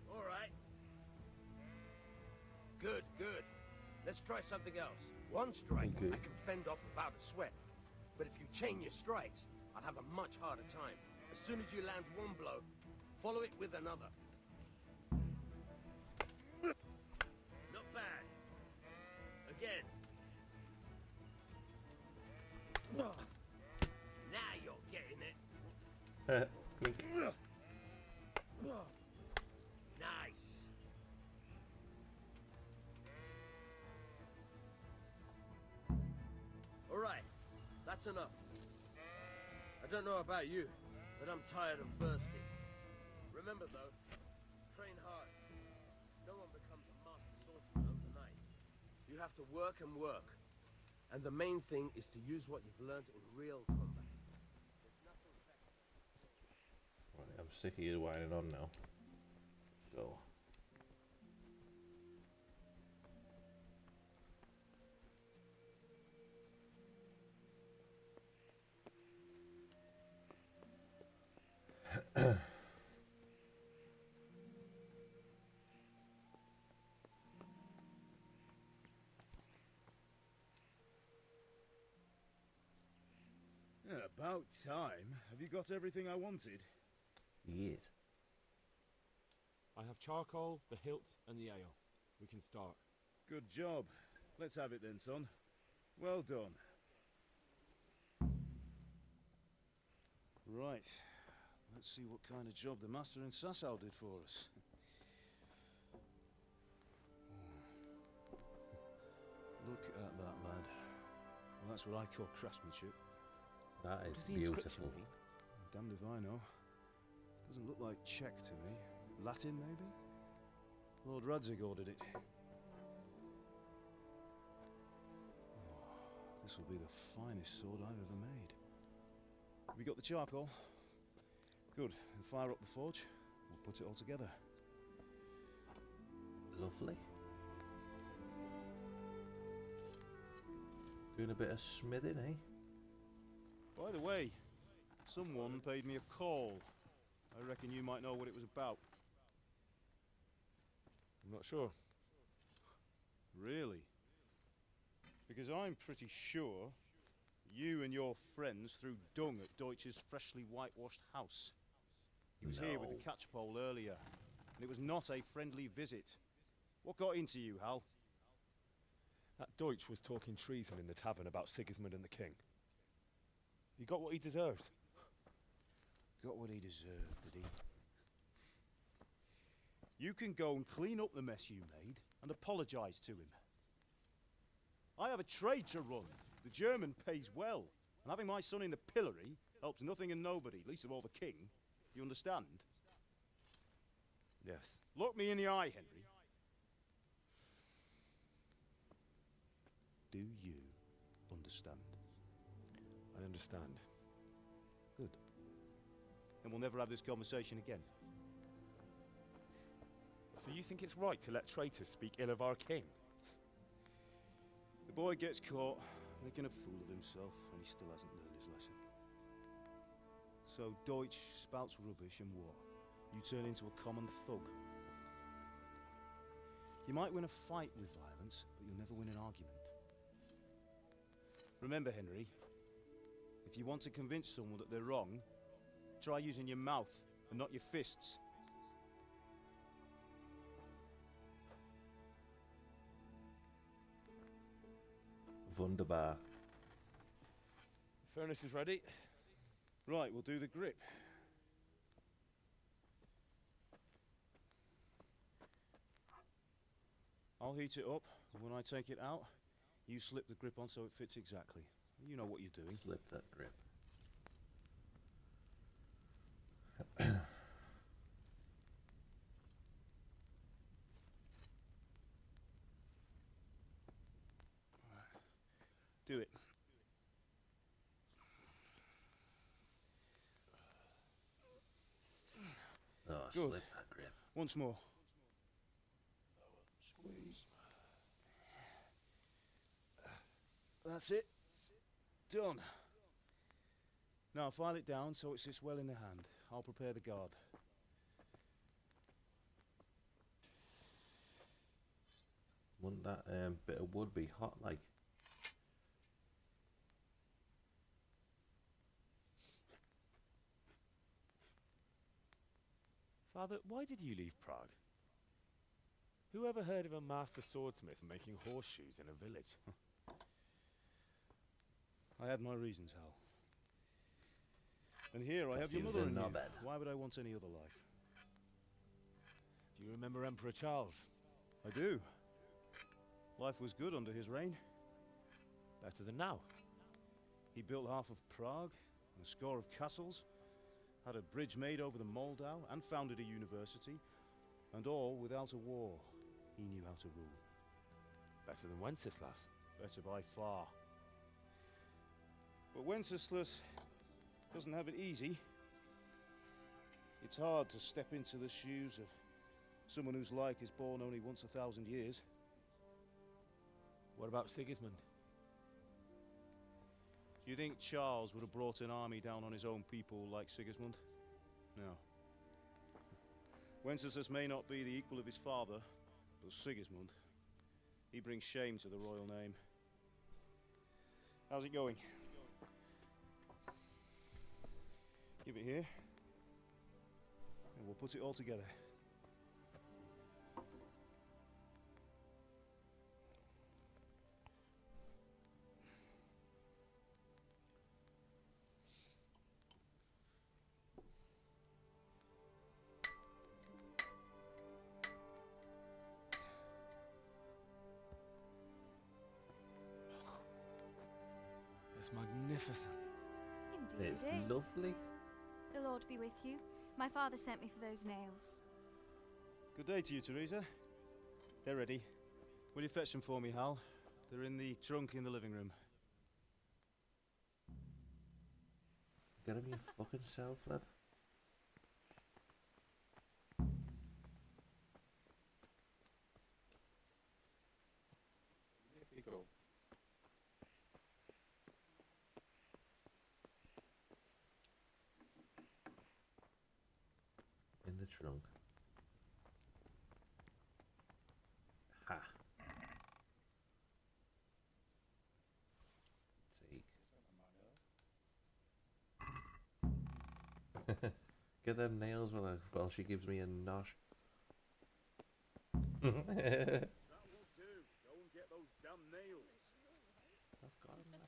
All right. Good, good. Let's try something else. One strike, I can fend off without a sweat. But if you chain your strikes, I'll have a much harder time. As soon as you land one blow, follow it with another. Not bad. Again. Now you're getting it. Nice. All right, that's enough. I don't know about you, but I'm tired and thirsty. Remember though, train hard. No one becomes a master swordsman overnight. You have to work and work. And the main thing is to use what you've learned in real combat. Right, I'm sick of you whining on now. Go. About time. Have you got everything I wanted? Yes. I have charcoal, the hilt, and the ale. We can start. Good job. Let's have it then, son. Well done. Right. Let's see what kind of job the master in Sasau did for us. Look at that, lad. Well, that's what I call craftsmanship. That is What does the inscription beautiful. mean? Damned if I know. Doesn't look like Czech to me. Latin, maybe? Lord Radzig ordered it. Oh, this will be the finest sword I've ever made. Have you got the charcoal? Good. Then fire up the forge. We'll put it all together. Lovely. Doing a bit of smithing, eh? By the way, someone paid me a call. I reckon you might know what it was about. I'm not sure. Really? Because I'm pretty sure you and your friends threw dung at Deutsch's freshly whitewashed house. He was here with the catchpole earlier, and it was not a friendly visit. What got into you, Hal? That Deutsch was talking treason in the tavern about Sigismund and the king. He got what he deserved. Got what he deserved, did he? You can go and clean up the mess you made and apologize to him. I have a trade to run. The German pays well, and having my son in the pillory helps nothing and nobody, least of all the king. You understand? Yes. Look me in the eye, Henry. Do you understand? I understand. Good. Then we'll never have this conversation again. So you think it's right to let traitors speak ill of our king? The boy gets caught making a fool of himself, and he still hasn't learned his lesson. So Deutsch spouts rubbish, and what? You turn into a common thug. You might win a fight with violence, but you'll never win an argument. Remember, Henry, if you want to convince someone that they're wrong, try using your mouth and not your fists. Wunderbar. The furnace is ready. Right, we'll do the grip. I'll heat it up, and when I take it out, you slip the grip on so it fits exactly. You know what you're doing. Slip that grip. Do it. Good. slip that grip. Once more. Squeeze. That's it. Done. Now file it down so it sits well in the hand. I'll prepare the guard. Wouldn't that bit of wood be hot like? Father, why did you leave Prague? Who ever heard of a master swordsmith making horseshoes in a village? I had my reasons, Hal. And here I have your Seems mother and you. not bad. Why would I want any other life? Do you remember Emperor Charles? I do. Life was good under his reign. Better than now. He built half of Prague, and a score of castles, had a bridge made over the Moldau, and founded a university, and all without a war. He knew how to rule. Better than Wenceslas. Better by far. But Wenceslas doesn't have it easy. It's hard to step into the shoes of someone whose like is born only once 1,000 years. What about Sigismund? Do you think Charles would have brought an army down on his own people like Sigismund? No. Wenceslas may not be the equal of his father, but Sigismund, he brings shame to the royal name. How's it going? Give it here, and we'll put it all together. It's magnificent. Indeed It's it is. lovely. The Lord be with you. My father sent me for those nails. Good day to you, Teresa. They're ready. Will you fetch them for me, Hal? They're in the trunk in the living room. Get him your fucking self, lad. Go. In the trunk. Ha. Take. Get them nails while she gives me a nosh. That won't do. Go and get those damn nails. I've got them.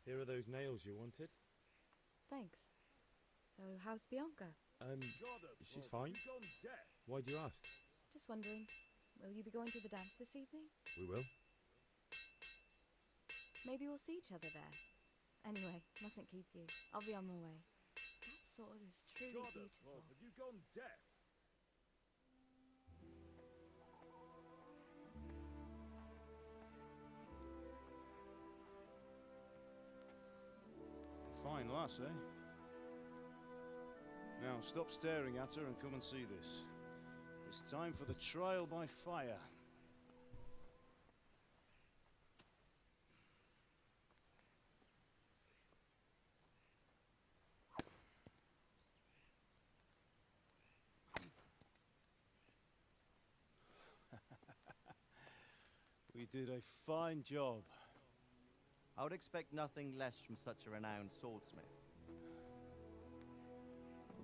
Here are those nails you wanted. Thanks. So, how's Bianca? She's fine. Why do you ask? Just wondering, will you be going to the dance this evening? We will. Maybe we'll see each other there. Anyway, mustn't keep you. I'll be on my way. That sword is truly beautiful. Have you gone deaf? Fine lass, eh? Now stop staring at her and come and see this. It's time for the trial by fire. We did a fine job. I would expect nothing less from such a renowned swordsmith.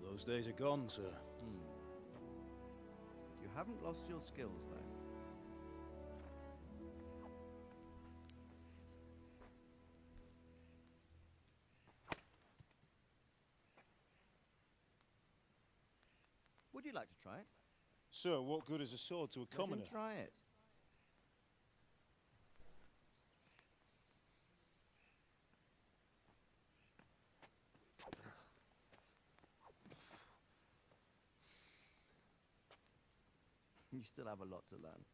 Those days are gone, sir. You haven't lost your skills, though. Would you like to try it? Sir, what good is a sword to a commoner? Let him try it. You still have a lot to learn.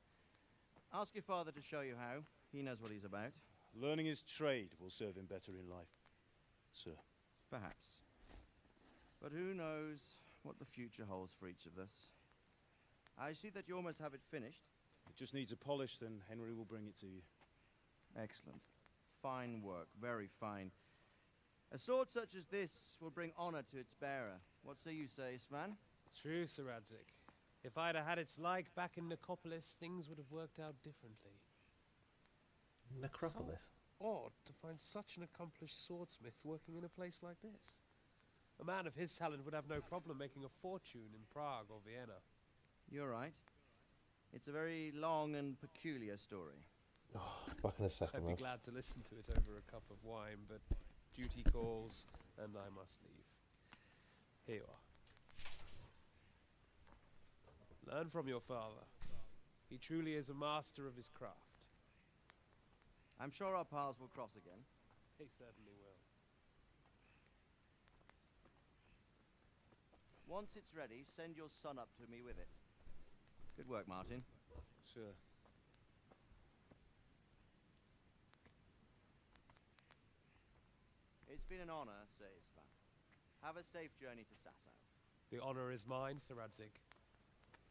Ask your father to show you how. He knows what he's about. Learning his trade will serve him better in life, sir. Perhaps. But who knows what the future holds for each of us. I see that you almost have it finished. It just needs a polish, then Henry will bring it to you. Excellent. Fine work, very fine. A sword such as this will bring honor to its bearer. What say you, Svan? True, Sir Radzik. If I'd have had its like back in Necropolis, things would have worked out differently. Necropolis? How odd to find such an accomplished swordsmith working in a place like this. A man of his talent would have no problem making a fortune in Prague or Vienna. You're right. It's a very long and peculiar story. Oh, back in a second. I'd be glad to listen to it over a cup of wine, but duty calls, and I must leave. Here you are. Learn from your father. He truly is a master of his craft. I'm sure our paths will cross again. He certainly will. Once it's ready, send your son up to me with it. Good work, Martin. Sure. It's been an honor, Sir Isvan. Have a safe journey to Sasau. The honor is mine, Sir Radzik.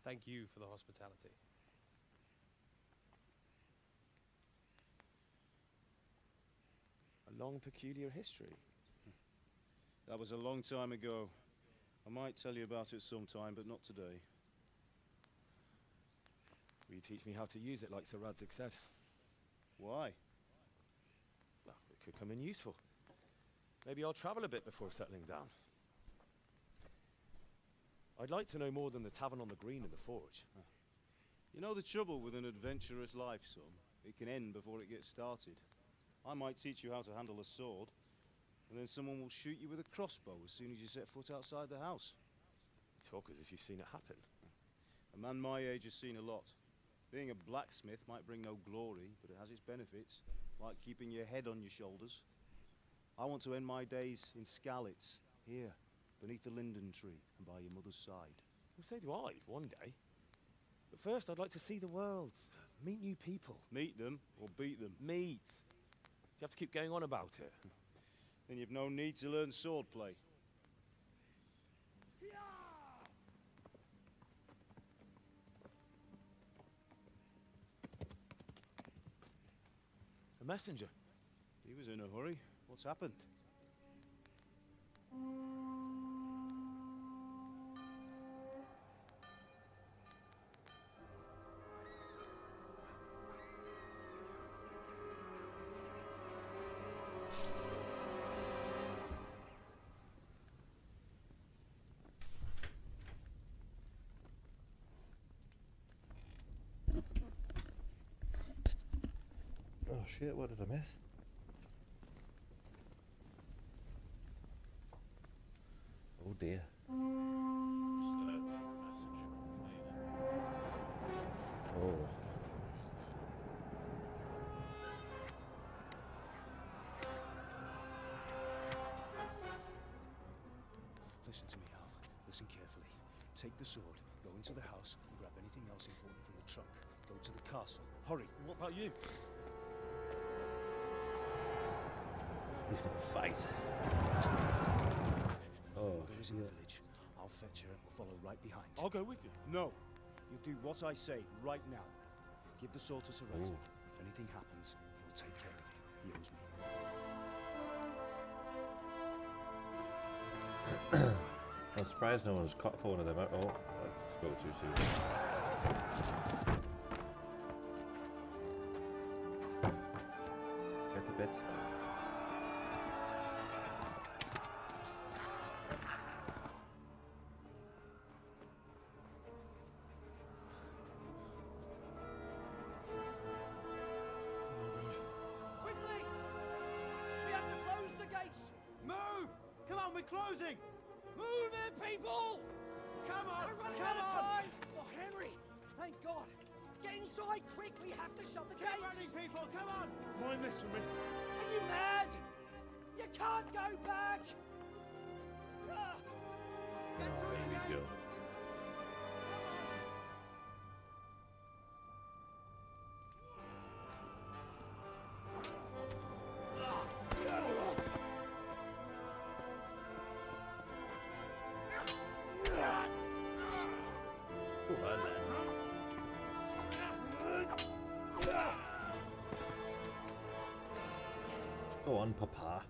Thank you for the hospitality. A long, peculiar history. That was a long time ago. I might tell you about it sometime, but not today. Will you teach me how to use it like Sir Radzik said? Why? Well, it could come in useful. Maybe I'll travel a bit before settling down. I'd like to know more than the tavern on the green and the forge. You know the trouble with an adventurous life, son? It can end before it gets started. I might teach you how to handle a sword, and then someone will shoot you with a crossbow as soon as you set foot outside the house. You talk as if you've seen it happen. A man my age has seen a lot. Being a blacksmith might bring no glory, but it has its benefits, like keeping your head on your shoulders. I want to end my days in Skalitz, here, beneath the linden tree and by your mother's side. Well, so do I, one day. But first, I'd like to see the world, meet new people. Meet them or beat them? Meet. You have to keep going on about it. Then you've no need to learn swordplay. A messenger. He was in a hurry. What's happened? Oh shit, what did I miss? Oh dear. Oh. Listen to me, Hal. Listen carefully. Take the sword, go into the house, and grab anything else important from the trunk. Go to the castle. Hurry. What about you? He's gonna fight. Oh, Mother is in the village. I'll fetch her and we'll follow right behind. I'll go with you. No. You'll do what I say right now. Give the sword to Sir Radzik. If anything happens, he'll take care of you. He owes me. I'm surprised no one's cut one of them out. Oh, I spoke too soon. Get the bits. Quickly! We have to close the gates! Move! Come on, we're closing! Move it, people! Come on! We're running out of time! Oh, Henry! Thank God! Get inside quick! We have to shut the gates! Keep running, people! Come on! Mind this for me. Are you mad? You can't go back! Ah. Get through the Here we go. gates! Go on, Papa.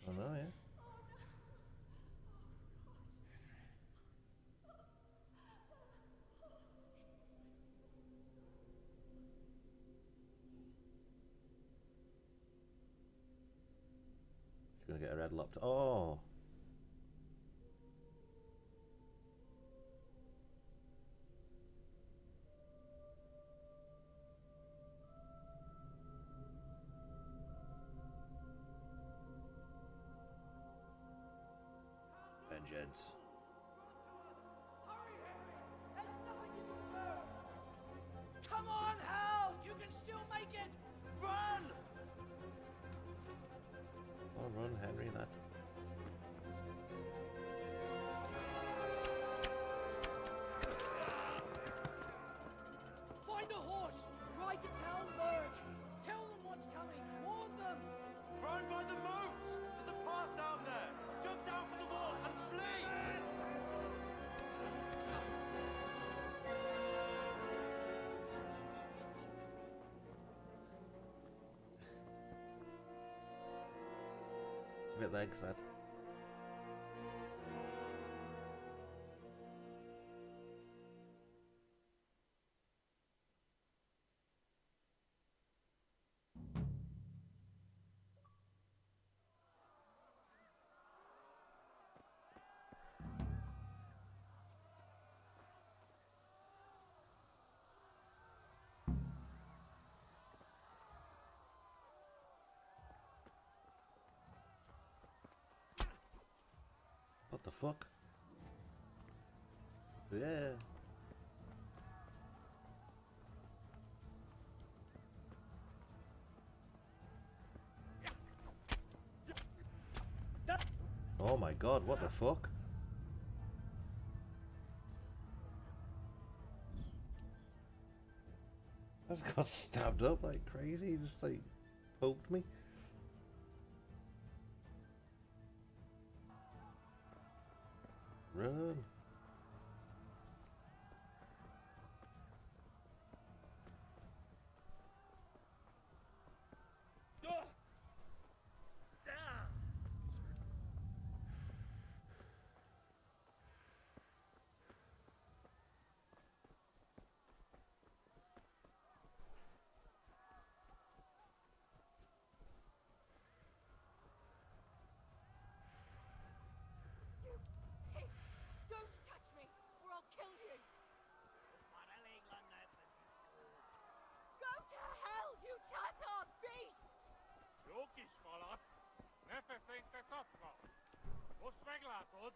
Oh no, yeah. She's gonna get her head lopped. Oh. Vengeance. Come on, Hal! You can still make it! Run! Oh, run, Henry, lad. Find a horse! Ride to town, Merc! Tell them what's coming! Warn them! Run by the moats! There's a path down there! Jump down from the wall and flee! Give it legs, lad. What the fuck? Yeah. Oh my god, what the fuck? I just got stabbed up like crazy, he just like poked me. Run. Don't touch me, or I'll kill you! Go to hell, you Tatar beast! Joki smola. Nefe think tatko. Osmegla god.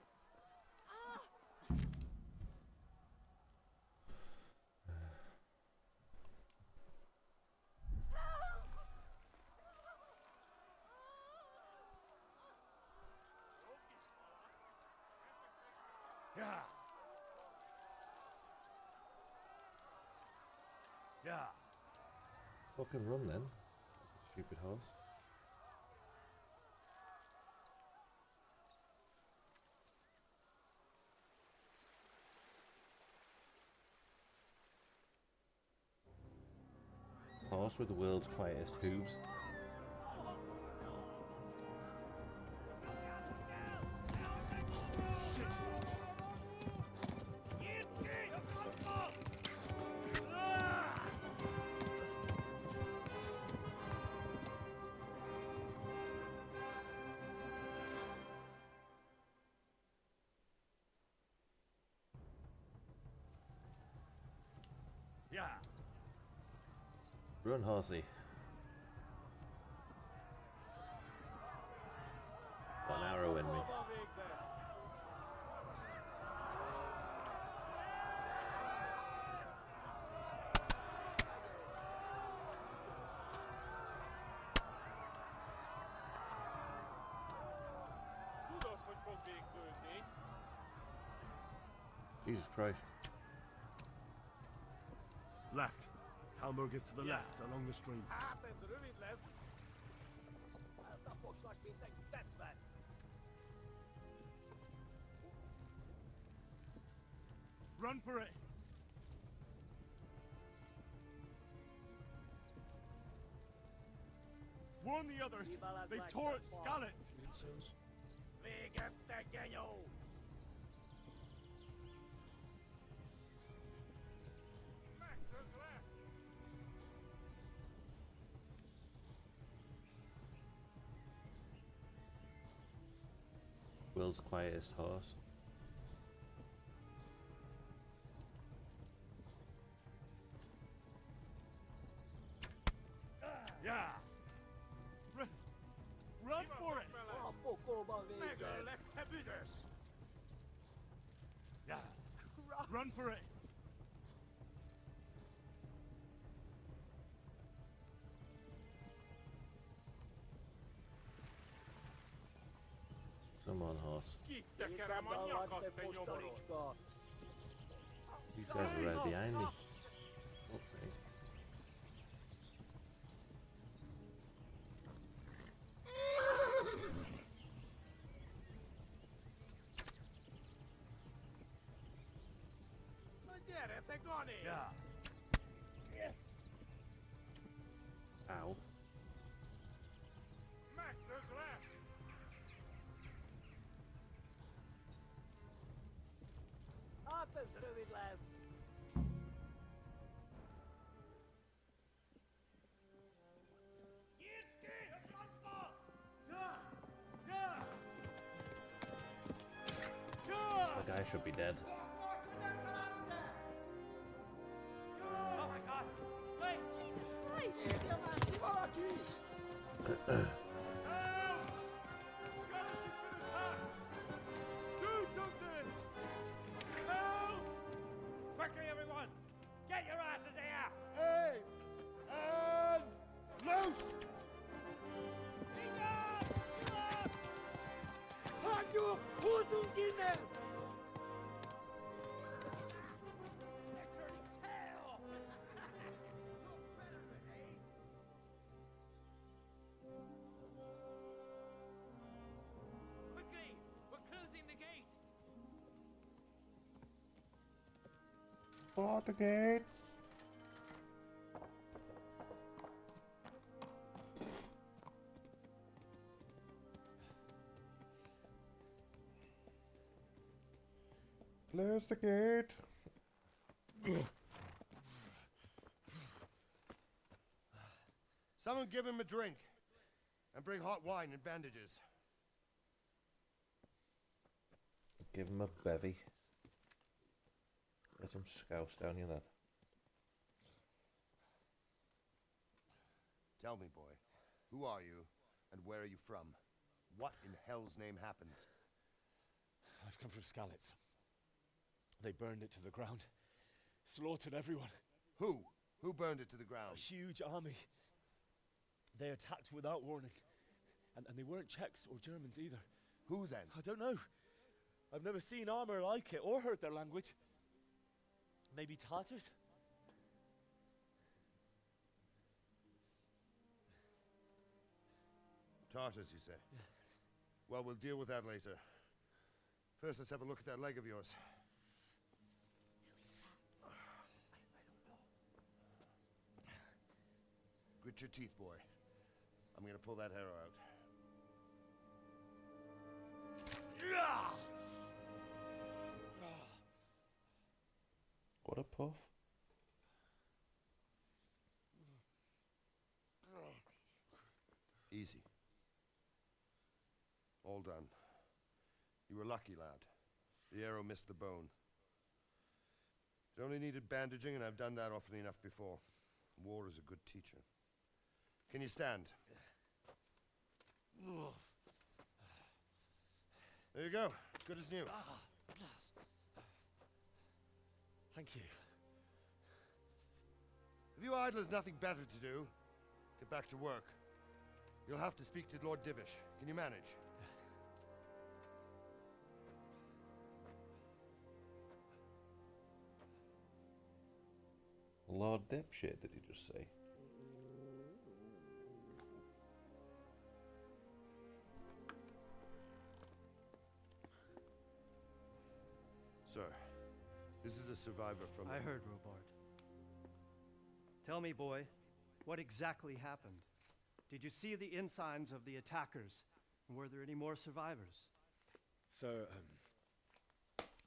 Yeah. Yeah. Fucking run then. Stupid horse. Horse with the world's quietest hooves. Yeah. Run, horsey. Got an arrow in me. Jesus Christ. Left. Talmberg is to the left, along the stream. Run for it! Warn the others! They've tore its scallops! Will's quietest horse. Yeah! Run for it! Yeah! Run for it! Come on, horse. You guys are right behind me. Oopsie. Yeah. Ow. The guy should be dead. Oh my god! Wait! Jesus Christ! Quickly, everyone! Get your asses here! Hey! And loose! Hanno Hosen Kinder! Quickly! We're closing the gate! For the gates. Close the gate. Someone give him a drink. And bring hot wine and bandages. Give him a bevy. Get some scouse down your lad. Tell me, boy, who are you and where are you from? What in hell's name happened? I've come from Skalitz. They burned it to the ground. Slaughtered everyone. Who? Who burned it to the A ground? huge army. They attacked without warning. And they weren't Czechs or Germans either. Who then? I don't know. I've never seen armor like it or heard their language. Maybe Tartars? Tartars, you say? Yeah. Well, we'll deal with that later. First, let's have a look at that leg of yours. Grit your teeth, boy. I'm gonna pull that arrow out. What a puff. Easy. All done. You were lucky, lad. The arrow missed the bone. It only needed bandaging, and I've done that often enough before. War is a good teacher. Can you stand? There you go. Good as new. Thank you. If you idlers nothing better to do, get back to work. You'll have to speak to Lord Divish. Can you manage? Lord Dipshit, did he just say? Sir, this is a survivor from... I heard, Robard. Tell me, boy, what exactly happened? Did you see the ensigns of the attackers? And were there any more survivors? So,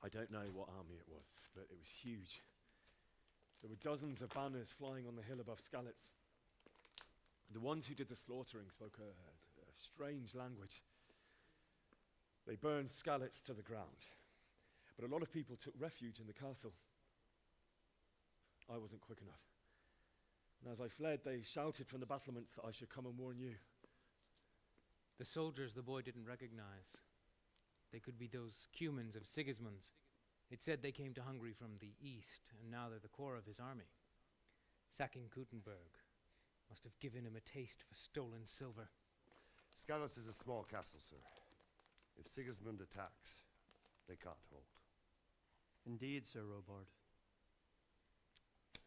I don't know what army it was, but it was huge. There were dozens of banners flying on the hill above Skalitz. The ones who did the slaughtering spoke a strange language. They burned Skalitz to the ground, but a lot of people took refuge in the castle. I wasn't quick enough. And as I fled, they shouted from the battlements that I should come and warn you. The soldiers the boy didn't recognize. They could be those Cumans of Sigismund's. It said they came to Hungary from the east, and now they're the core of his army. Sacking Gutenberg must have given him a taste for stolen silver. Skalitz is a small castle, sir. If Sigismund attacks, they can't hold. Indeed, Sir Robard.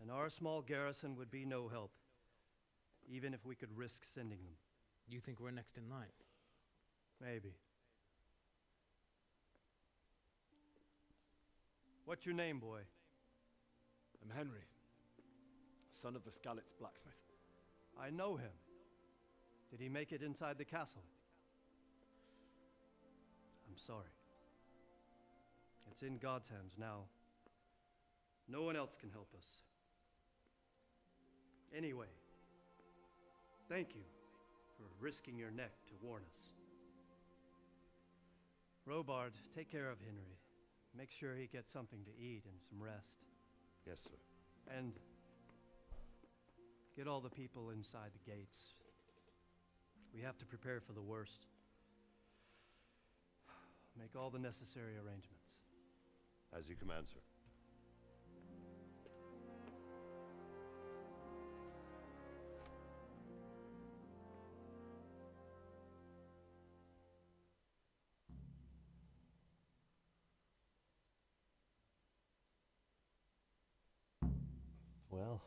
And our small garrison would be no help, even if we could risk sending them. You think we're next in line? Maybe. What's your name, boy? I'm Henry, son of the Skalitz blacksmith. I know him. Did he make it inside the castle? I'm sorry. It's in God's hands now. No one else can help us. Anyway, thank you for risking your neck to warn us. Robard, take care of Henry. Make sure he gets something to eat and some rest. Yes, sir. And get all the people inside the gates. We have to prepare for the worst. Make all the necessary arrangements. As you command, sir. Well.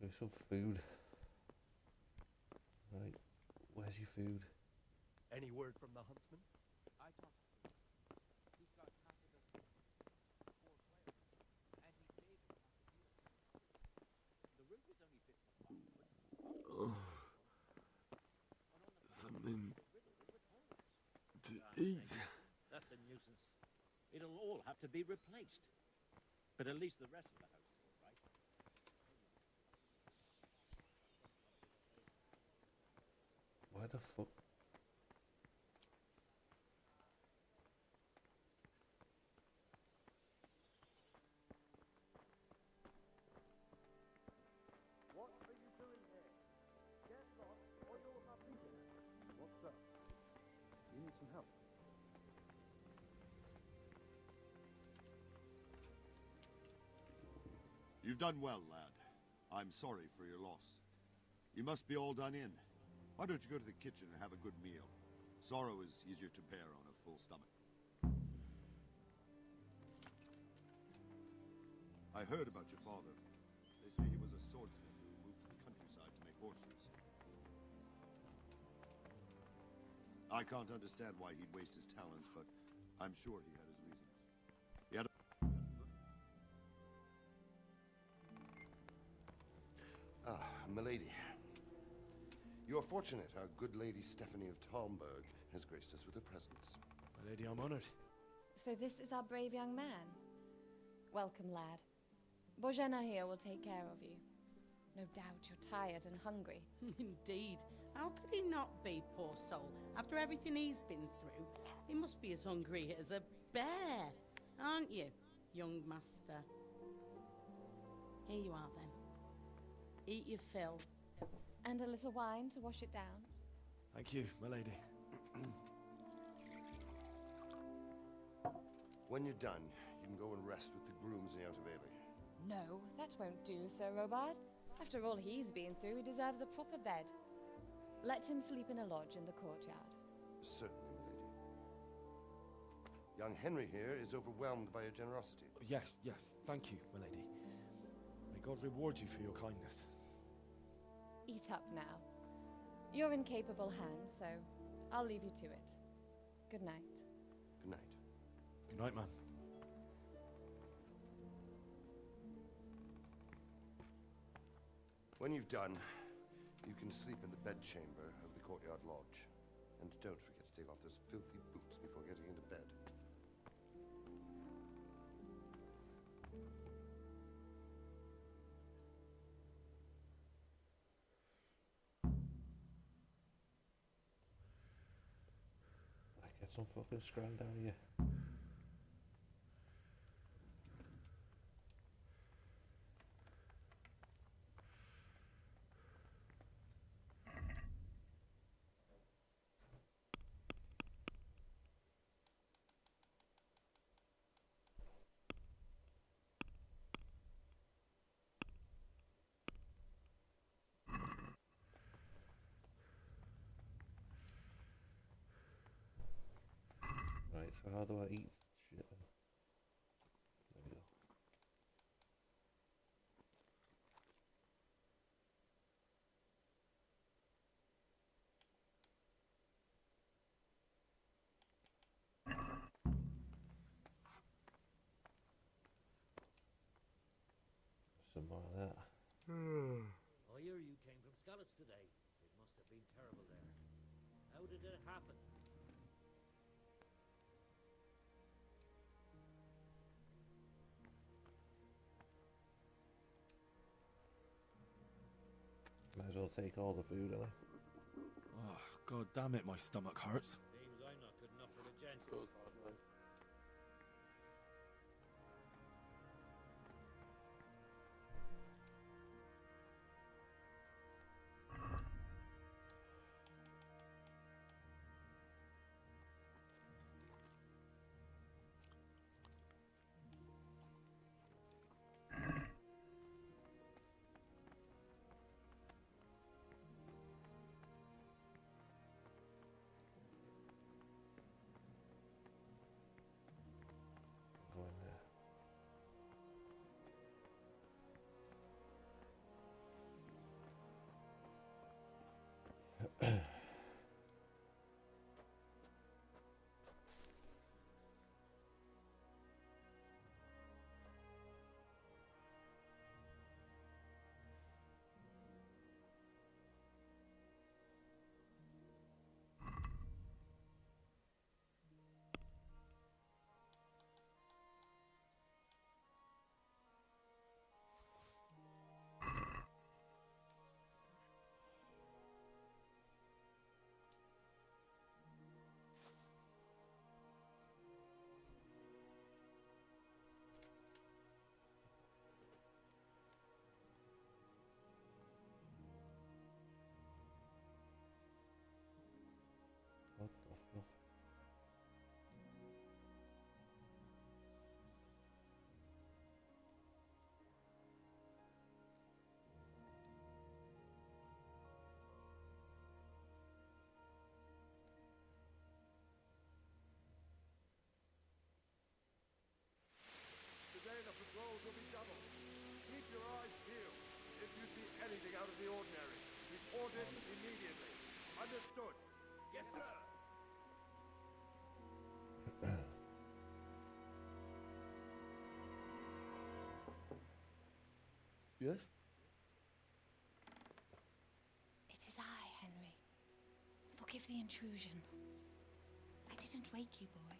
There's some food. Right, where's your food? Any word from the huntsman? I talked to him. He's got half a dozen poor players, and he saved half a deal. The roof is only 55. Something to eat. That's a nuisance. It'll all have to be replaced. But at least the rest of the house is all right. Why the fuck? What are you doing here? Get lost, or you'll have me here. What's up? You need some help. You've done well, lad. I'm sorry for your loss. You must be all done in. Why don't you go to the kitchen and have a good meal? Sorrow is easier to bear on a full stomach. I heard about your father. They say he was a swordsman who moved to the countryside to make horseshoes. I can't understand why he'd waste his talents, but I'm sure he had his reasons. He had a... Milady. You are fortunate our good lady Stephanie of Talmberg has graced us with her presence. My lady, I'm honored. So this is our brave young man. Welcome, lad. Bojena here will take care of you. No doubt you're tired and hungry. Indeed. How could he not be, poor soul? After everything he's been through, he must be as hungry as a bear, aren't you, young master? Here you are, then. Eat your fill. And a little wine to wash it down. Thank you, my lady. When you're done, you can go and rest with the grooms in the Outer Bailey. No, that won't do, Sir Robard. After all he's been through, he deserves a proper bed. Let him sleep in a lodge in the courtyard. Certainly, milady. Young Henry here is overwhelmed by your generosity. Yes, yes, thank you, milady. May God reward you for your kindness. Eat up now. You're in capable hands, so I'll leave you to it. Good night. Good night. Good night, ma'am. When you've done, you can sleep in the bedchamber of the courtyard lodge. And don't forget to take off those filthy boots before getting into bed. Get some fucking scram down here. Right, so how do I eat shit then? There we go. Some more of that. I hear you came from Scarlet's today. It must have been terrible there. How did it happen? Might as well take all the food away. Oh, God damn it, my stomach hurts. Seems I'm not good enough for the gent. Go in there. What the fuck? Today the patrols will be doubled. Keep your eyes peeled. If you see anything out of the ordinary, report it immediately. Understood? Yes, sir. Yes? It is I, Henry. Forgive the intrusion. I didn't wake you, boy,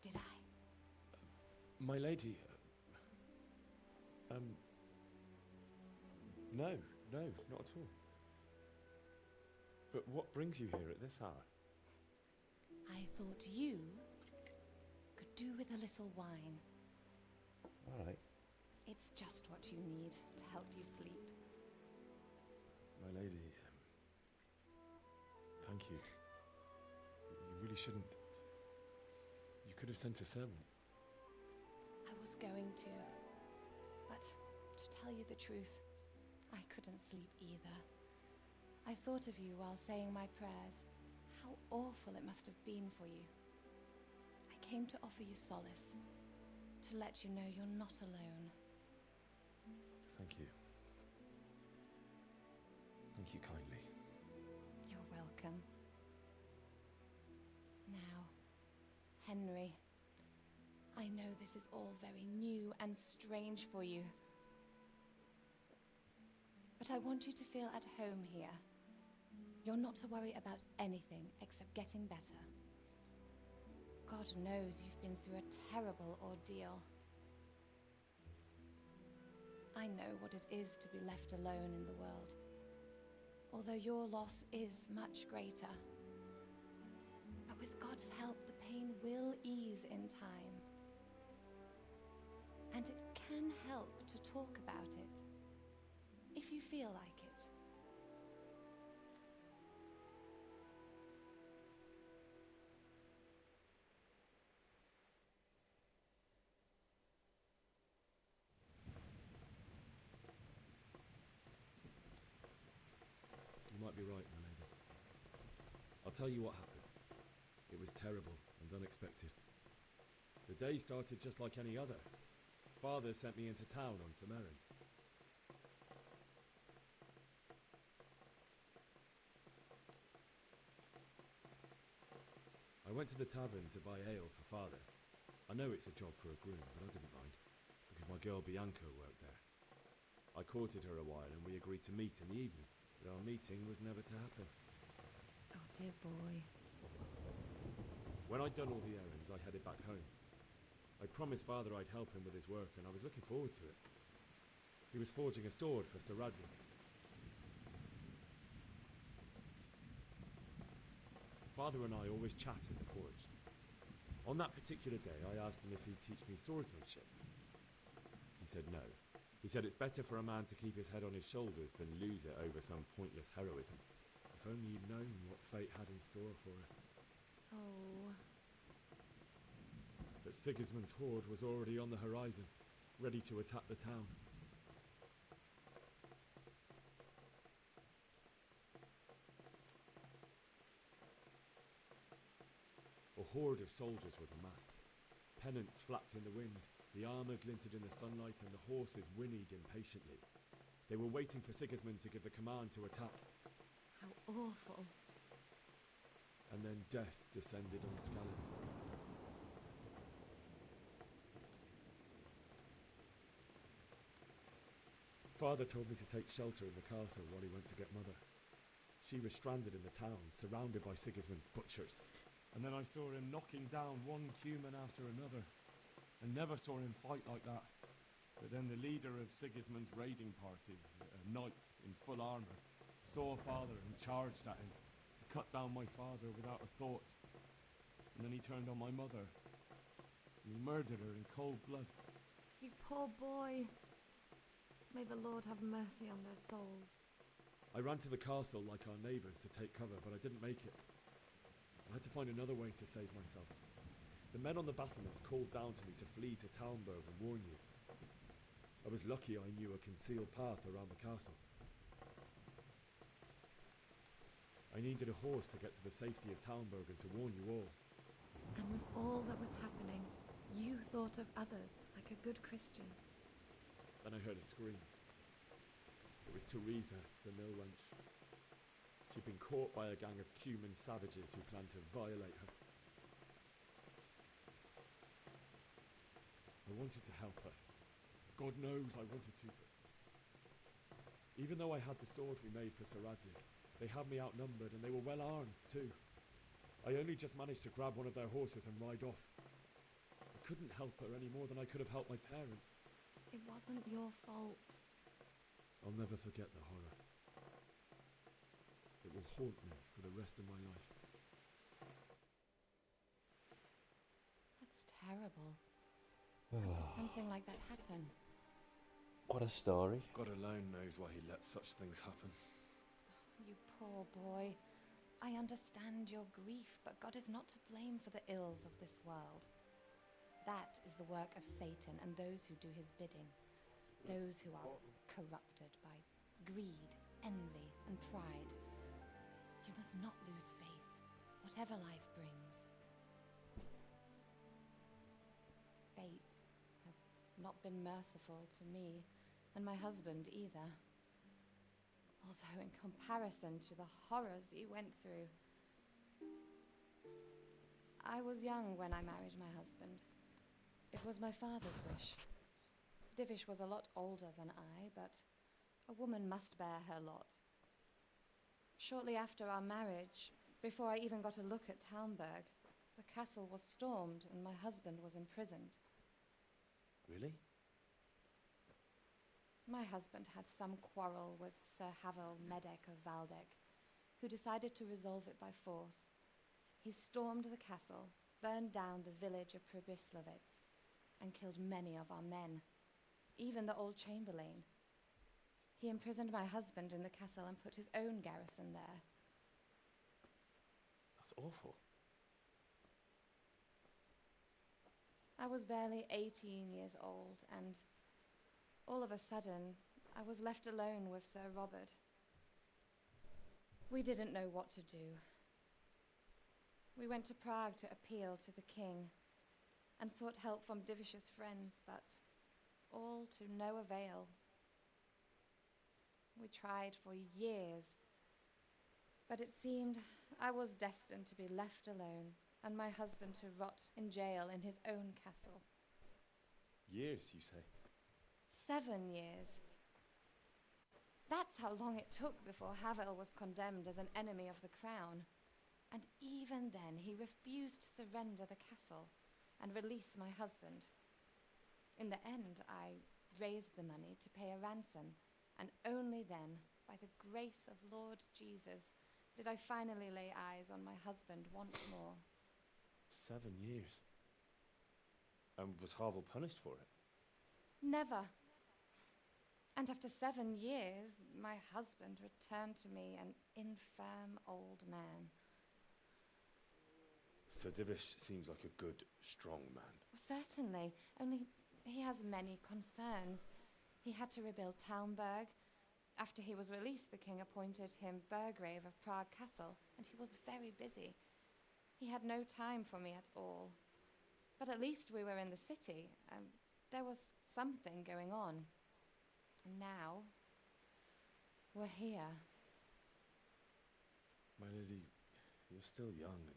did I? My lady, no, not at all. But what brings you here at this hour? I thought you could do with a little wine. All right. It's just what you need to help you sleep. My lady, thank you. You really shouldn't. You could have sent a servant. I was going to, but to tell you the truth, I couldn't sleep either. I thought of you while saying my prayers. How awful it must have been for you. I came to offer you solace, to let you know you're not alone. Thank you. Thank you kindly. You're welcome. Now, Henry, I know this is all very new and strange for you. But I want you to feel at home here. You're not to worry about anything except getting better. God knows you've been through a terrible ordeal. I know what it is to be left alone in the world, although your loss is much greater. But with God's help, the pain will ease in time. And it can help to talk about it, if you feel like it. You might be right, my lady. I'll tell you what happened. It was terrible and unexpected. The day started just like any other. Father sent me into town on some errands. I went to the tavern to buy ale for Father. I know it's a job for a groom, but I didn't mind, because my girl Bianca worked there. I courted her a while and we agreed to meet in the evening, but our meeting was never to happen. Oh, dear boy. When I'd done all the errands, I headed back home. I promised Father I'd help him with his work, and I was looking forward to it. He was forging a sword for Sir Radzik. Father and I always chat in the forge. On that particular day, I asked him if he'd teach me swordsmanship. He said no. He said it's better for a man to keep his head on his shoulders than lose it over some pointless heroism. If only you'd known what fate had in store for us. Oh. But Sigismund's horde was already on the horizon, ready to attack the town. A horde of soldiers was amassed. Pennants flapped in the wind, the armour glinted in the sunlight, and the horses whinnied impatiently. They were waiting for Sigismund to give the command to attack. How awful. And then death descended on Scallas. Father told me to take shelter in the castle while he went to get Mother. She was stranded in the town, surrounded by Sigismund's butchers. And then I saw him knocking down one Cuman after another. I never saw him fight like that. But then the leader of Sigismund's raiding party, a knight in full armour, saw Father and charged at him. He cut down my father without a thought. And then he turned on my mother. And he murdered her in cold blood. You poor boy. May the Lord have mercy on their souls. I ran to the castle like our neighbours to take cover, but I didn't make it. I had to find another way to save myself. The men on the battlements called down to me to flee to Talmberg and warn you. I was lucky I knew a concealed path around the castle. I needed a horse to get to the safety of Talmberg and to warn you all. And with all that was happening, you thought of others like a good Christian. Then I heard a scream. It was Teresa, the mill wench. She'd been caught by a gang of Cuman savages who planned to violate her. I wanted to help her. God knows I wanted to. Even though I had the sword we made for Sir Radzik, they had me outnumbered and they were well armed too. I only just managed to grab one of their horses and ride off. I couldn't help her any more than I could have helped my parents. It wasn't your fault. I'll never forget the horror. It will haunt me for the rest of my life. That's terrible. How could something like that happen? What a story. God alone knows why he lets such things happen. You poor boy. I understand your grief, but God is not to blame for the ills of this world. That is the work of Satan and those who do his bidding. Those who are corrupted by greed, envy, and pride. You must not lose faith, whatever life brings. Fate has not been merciful to me, and my husband either. Although in comparison to the horrors you went through. I was young when I married my husband. It was my father's wish. Divish was a lot older than I, but a woman must bear her lot. Shortly after our marriage, before I even got a look at Talmberg, the castle was stormed and my husband was imprisoned. Really? My husband had some quarrel with Sir Havel Medek of Valdek, who decided to resolve it by force. He stormed the castle, burned down the village of Pribyslavitz, and killed many of our men, even the old chamberlain. He imprisoned my husband in the castle and put his own garrison there. That's awful. I was barely 18 years old, and all of a sudden, I was left alone with Sir Robert. We didn't know what to do. We went to Prague to appeal to the king and sought help from Divish's friends, but all to no avail. We tried for years, but it seemed I was destined to be left alone and my husband to rot in jail in his own castle. Years, you say? 7 years. That's how long it took before Havel was condemned as an enemy of the crown. And even then, he refused to surrender the castle and release my husband. In the end, I raised the money to pay a ransom, and only then, by the grace of Lord Jesus, did I finally lay eyes on my husband once more. 7 years. And was Havel punished for it? Never. And after 7 years, my husband returned to me an infirm old man. Sir Divish seems like a good, strong man. Certainly, only he has many concerns. He had to rebuild Talmberg. After he was released, the king appointed him Burgrave of Prague Castle, and he was very busy. He had no time for me at all. But at least we were in the city, and there was something going on. And now, we're here. My lady, you're still young and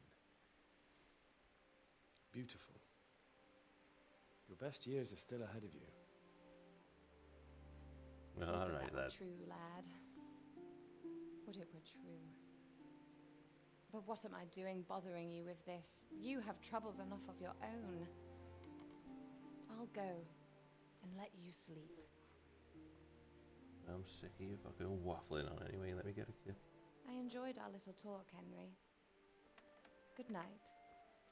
beautiful. Your best years are still ahead of you. Well, all right, Would that then. were true, lad. Would it were true. But what am I doing bothering you with this? You have troubles enough of your own. I'll go and let you sleep. I'm sick of you fucking waffling on anyway. Let me get a kid. I enjoyed our little talk, Henry. Good night,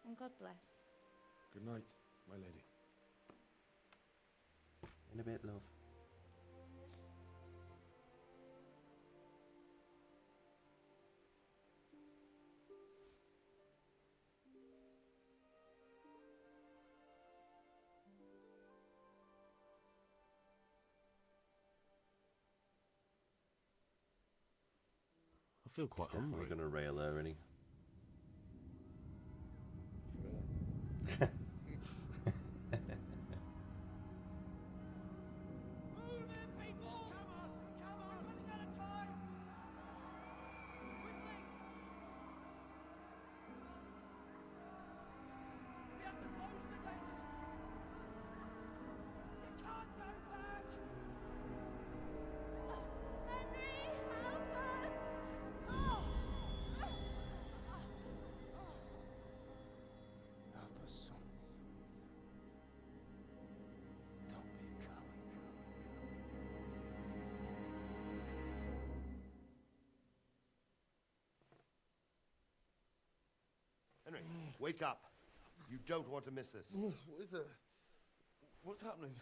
and God bless. Good night, my lady. In a bit, love. I feel quite We're hungry. gonna rail her, any. Help us, son. Don't be a coward. Henry, wake up. You don't want to miss this. What is it? What's happening?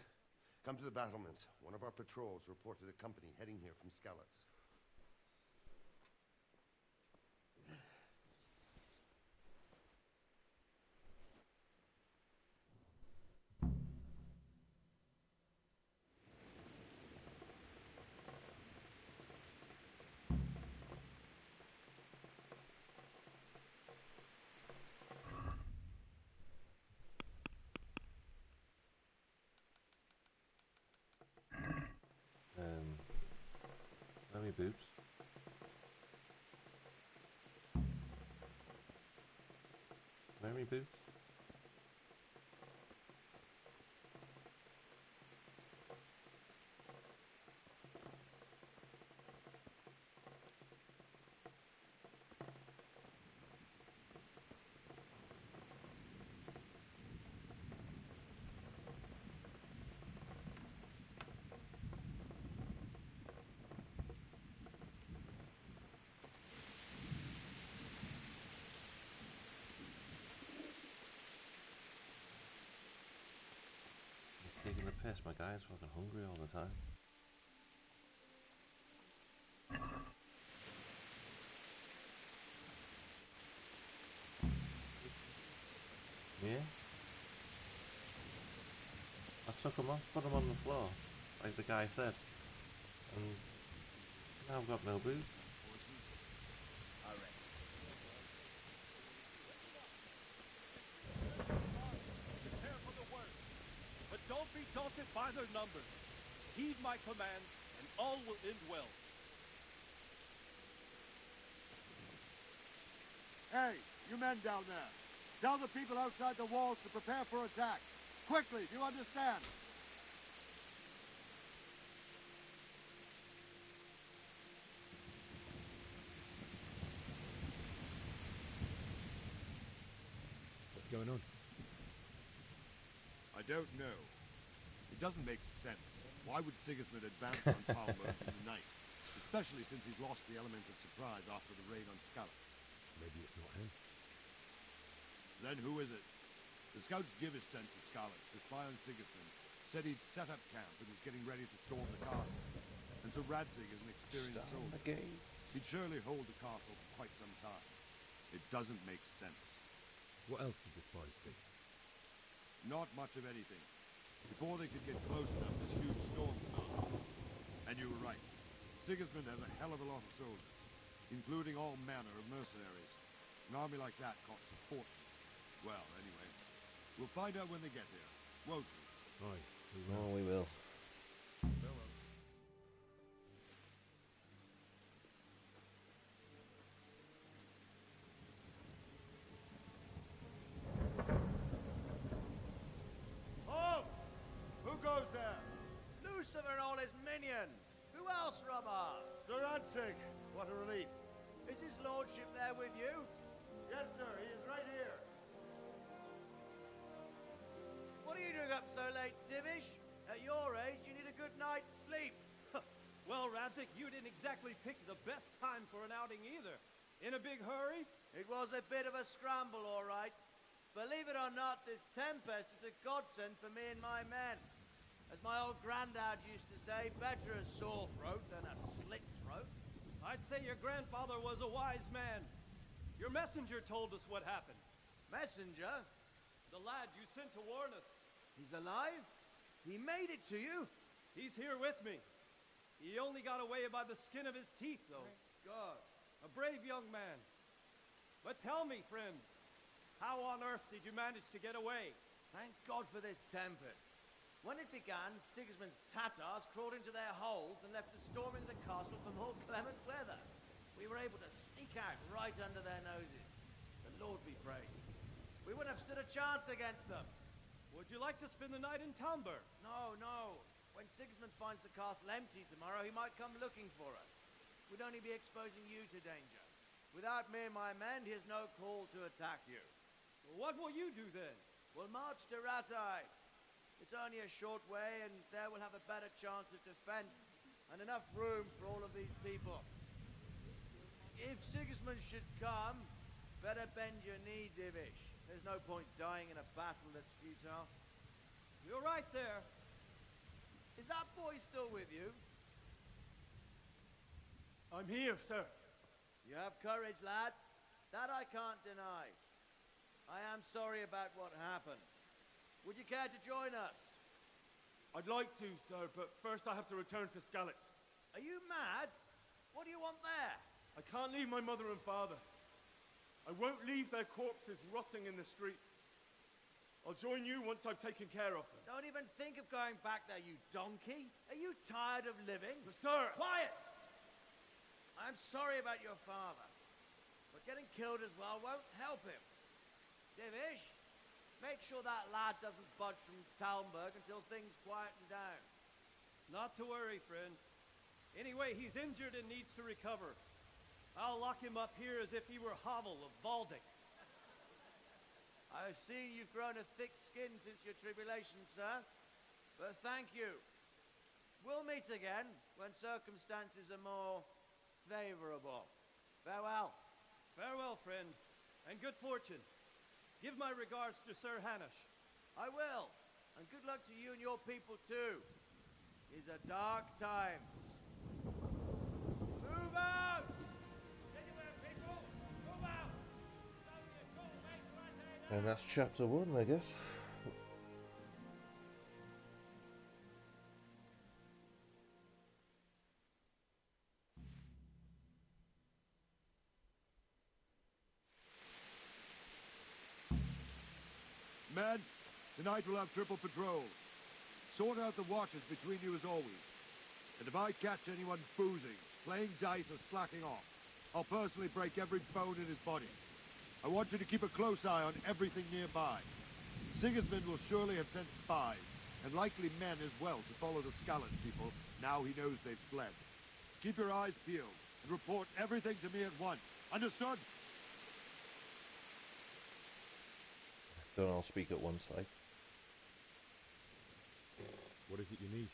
Come to the battlements. One of our patrols reported a company heading here from Skalitz. boots. Where are my boots? Taking the piss, my guy's fucking hungry all the time. Yeah? I took him off, put him on the floor, like the guy said. And now I've got no boots. Prepare for the worst, but don't be daunted by their numbers. Heed my commands, and all will end well. Hey, you men down there. Tell the people outside the walls to prepare for attack. Quickly, do you understand? What's going on? I don't know. It doesn't make sense. Why would Sigismund advance on Palmberg in the night? Especially since he's lost the element of surprise after the raid on Skalitz. Maybe it's not him. Then who is it? The scouts Divish sent to Skalitz to spy on Sigismund said he'd set up camp and was getting ready to storm the castle. And so Radzig is an experienced soldier. He'd surely hold the castle for quite some time. It doesn't make sense. What else did the spies see? Not much of anything. Before they could get close enough, this huge storm started. And you were right. Sigismund has a hell of a lot of soldiers, including all manner of mercenaries. An army like that costs a fortune. Well, anyway, we'll find out when they get here, won't we? Aye, we will. Oh, we will. Farewell. Halt! Who goes there? Lucifer and all his minions. Who else, Robber? Sir Radzig, what a relief. Is his lordship there with you? Yes, sir, he is right here. What are you doing up so late, Divish? At your age, you need a good night's sleep. Well, Radzig, you didn't exactly pick the best time for an outing either. In a big hurry? It was a bit of a scramble, all right. Believe it or not, this tempest is a godsend for me and my men. As my old granddad used to say, better a sore throat than a slit throat. I'd say your grandfather was a wise man. Your messenger told us what happened. Messenger? The lad you sent to warn us. He's alive? He made it to you? He's here with me. He only got away by the skin of his teeth, though. Thank God. A brave young man. But tell me, friend, how on earth did you manage to get away? Thank God for this tempest. When it began, Sigismund's Tatars crawled into their holes and left us storming the castle for more clement weather. We were able to sneak out right under their noses. The Lord be praised. We wouldn't have stood a chance against them. Would you like to spend the night in Talmberg? No, no. When Sigismund finds the castle empty tomorrow, he might come looking for us. We'd only be exposing you to danger. Without me and my men, he has no call to attack you. Well, what will you do then? We'll march to Ratai. It's only a short way, and there we'll have a better chance of defense, and enough room for all of these people. If Sigismund should come, better bend your knee, Divish. There's no point dying in a battle that's futile. You're right there. Is that boy still with you? I'm here, sir. You have courage, lad. That I can't deny. I am sorry about what happened. Would you care to join us? I'd like to, sir, but first I have to return to Skalitz. Are you mad? What do you want there? I can't leave my mother and father. I won't leave their corpses rotting in the street. I'll join you once I've taken care of them. Don't even think of going back there, you donkey. Are you tired of living? But sir! Quiet! I'm sorry about your father, but getting killed as well won't help him. Divish, make sure that lad doesn't budge from Talmberg until things quieten down. Not to worry, friend. Anyway, he's injured and needs to recover. I'll lock him up here as if he were Havel of Baldic. I've seen you've grown a thick skin since your tribulation, sir. But thank you. We'll meet again when circumstances are more favorable. Farewell. Farewell, friend, and good fortune. Give my regards to Sir Hanush. I will. And good luck to you and your people, too. These are dark times. Move out! Anywhere, people! Move out! And that's chapter 1, I guess. Men, tonight we'll have triple patrol. Sort out the watches between you as always. And if I catch anyone boozing, playing dice or slacking off, I'll personally break every bone in his body. I want you to keep a close eye on everything nearby. Sigismund will surely have sent spies, and likely men as well, to follow the Scalance people now he knows they've fled. Keep your eyes peeled, and report everything to me at once. Understood? Don't all speak at once, like. What is it you need?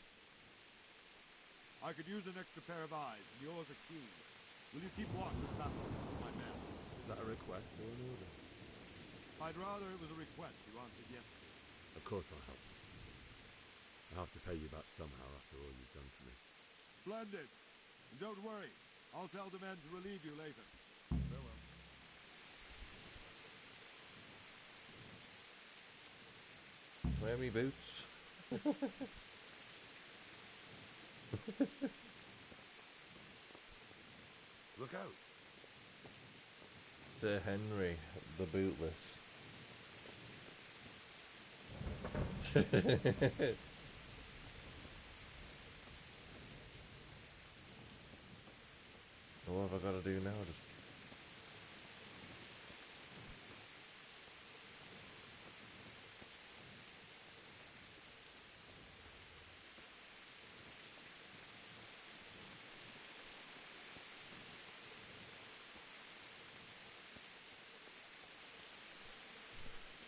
I could use an extra pair of eyes, and yours are keen. Will you keep watch with battles with my men? Is that a request or an order? I'd rather it was a request you answered yes to. Of course I'll help. I'll have to pay you back somehow after all you've done for me. Splendid. And don't worry. I'll tell the men to relieve you later. Farewell. Wear me boots. Look out. Sir Henry, the bootless. What have I got to do now? Just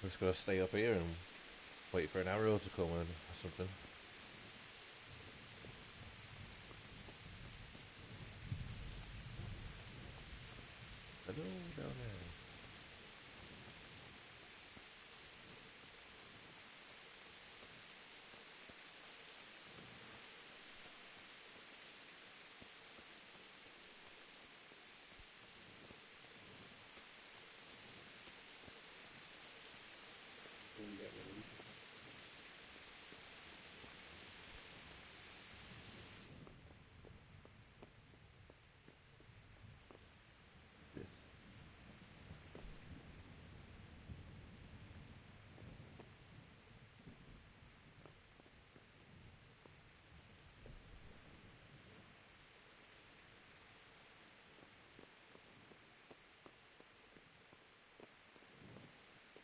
I'm just gonna stay up here and wait for an arrow to come in or something. Hello down there. This.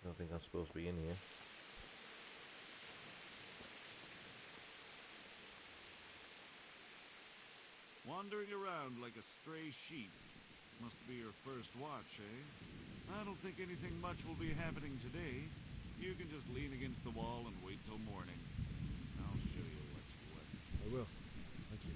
I don't think I'm supposed to be in here. Wandering around like a stray sheep. Must be your first watch, eh? I don't think anything much will be happening today. You can just lean against the wall and wait till morning. I'll show you what's what. I will. Thank you.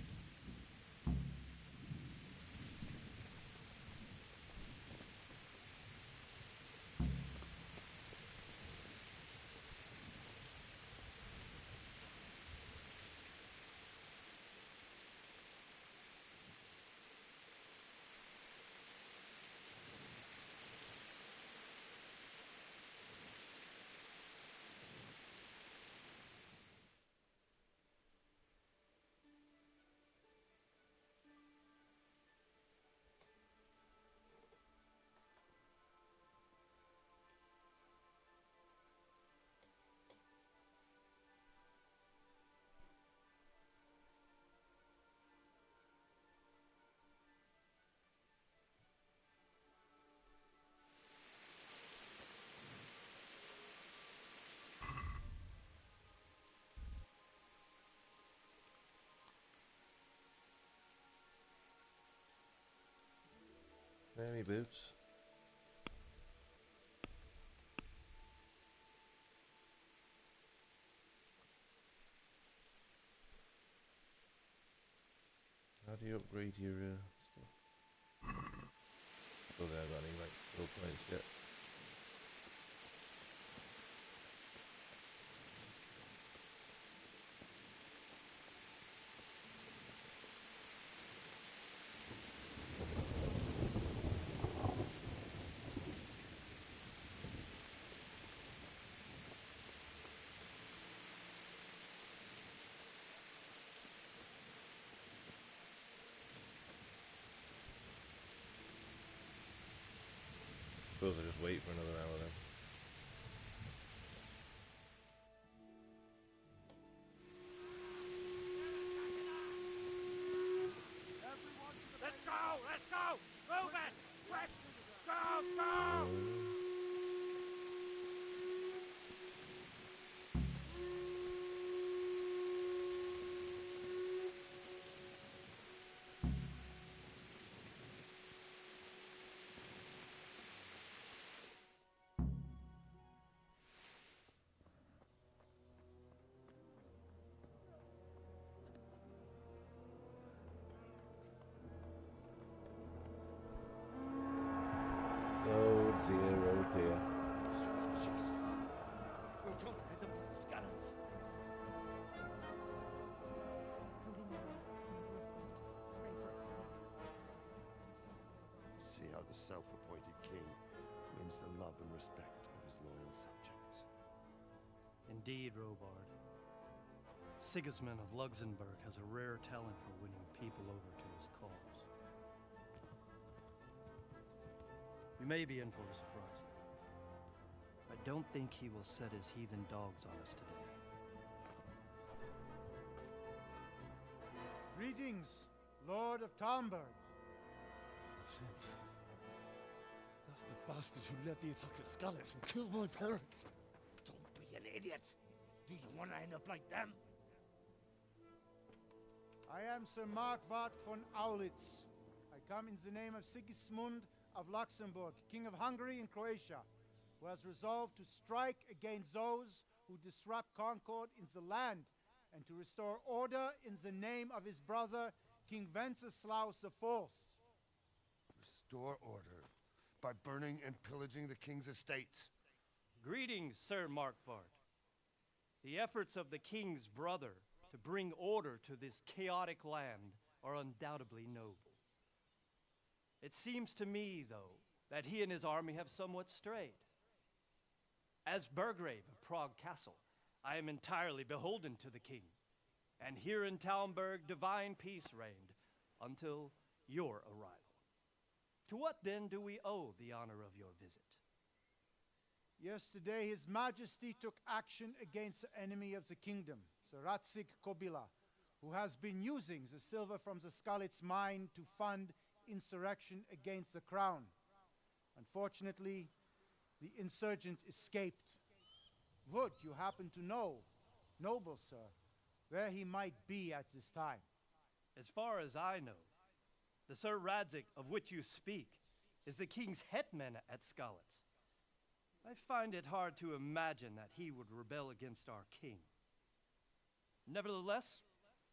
me boots. How do you upgrade your stuff? Still there, got any like skill points yet? Suppose I just wait for another hour then. Let's go! Let's go! Move it! Quick! Go! Go! Oh dear, oh dear. Sweet Jesus. We're gonna end up like skeletons. Holy Mary, Mother of God, pray for us sinners. See how the self-appointed king wins the love and respect of his loyal subjects. Indeed, Robard. Sigismund of Luxembourg has a rare talent for winning people over to his cause. We may be in for a surprise, though. I don't think he will set his heathen dogs on us today. Greetings, Lord of Talmberg. That's the bastard who led the attack at Scarlet and killed my parents. Don't be an idiot. Do you want to end up like them? I am Sir Markwart von Aulitz. I come in the name of Sigismund of Luxembourg, King of Hungary and Croatia, who has resolved to strike against those who disrupt concord in the land and to restore order in the name of his brother, King Wenceslaus IV. Restore order by burning and pillaging the king's estates. Greetings, Sir Markwart. The efforts of the king's brother to bring order to this chaotic land are undoubtedly noble. It seems to me, though, that he and his army have somewhat strayed. As Burgrave of Prague Castle, I am entirely beholden to the king, and here in Talmberg divine peace reigned until your arrival. To what then do we owe the honor of your visit? Yesterday, His Majesty took action against the enemy of the kingdom, Sir Ratzik Kobila, who has been using the silver from the Skalitz mine to fund insurrection against the crown. Unfortunately, the insurgent escaped. Would you happen to know, noble sir, where he might be at this time? As far as I know, the Sir Radzik of which you speak is the king's hetman at Skalitz. I find it hard to imagine that he would rebel against our king. Nevertheless,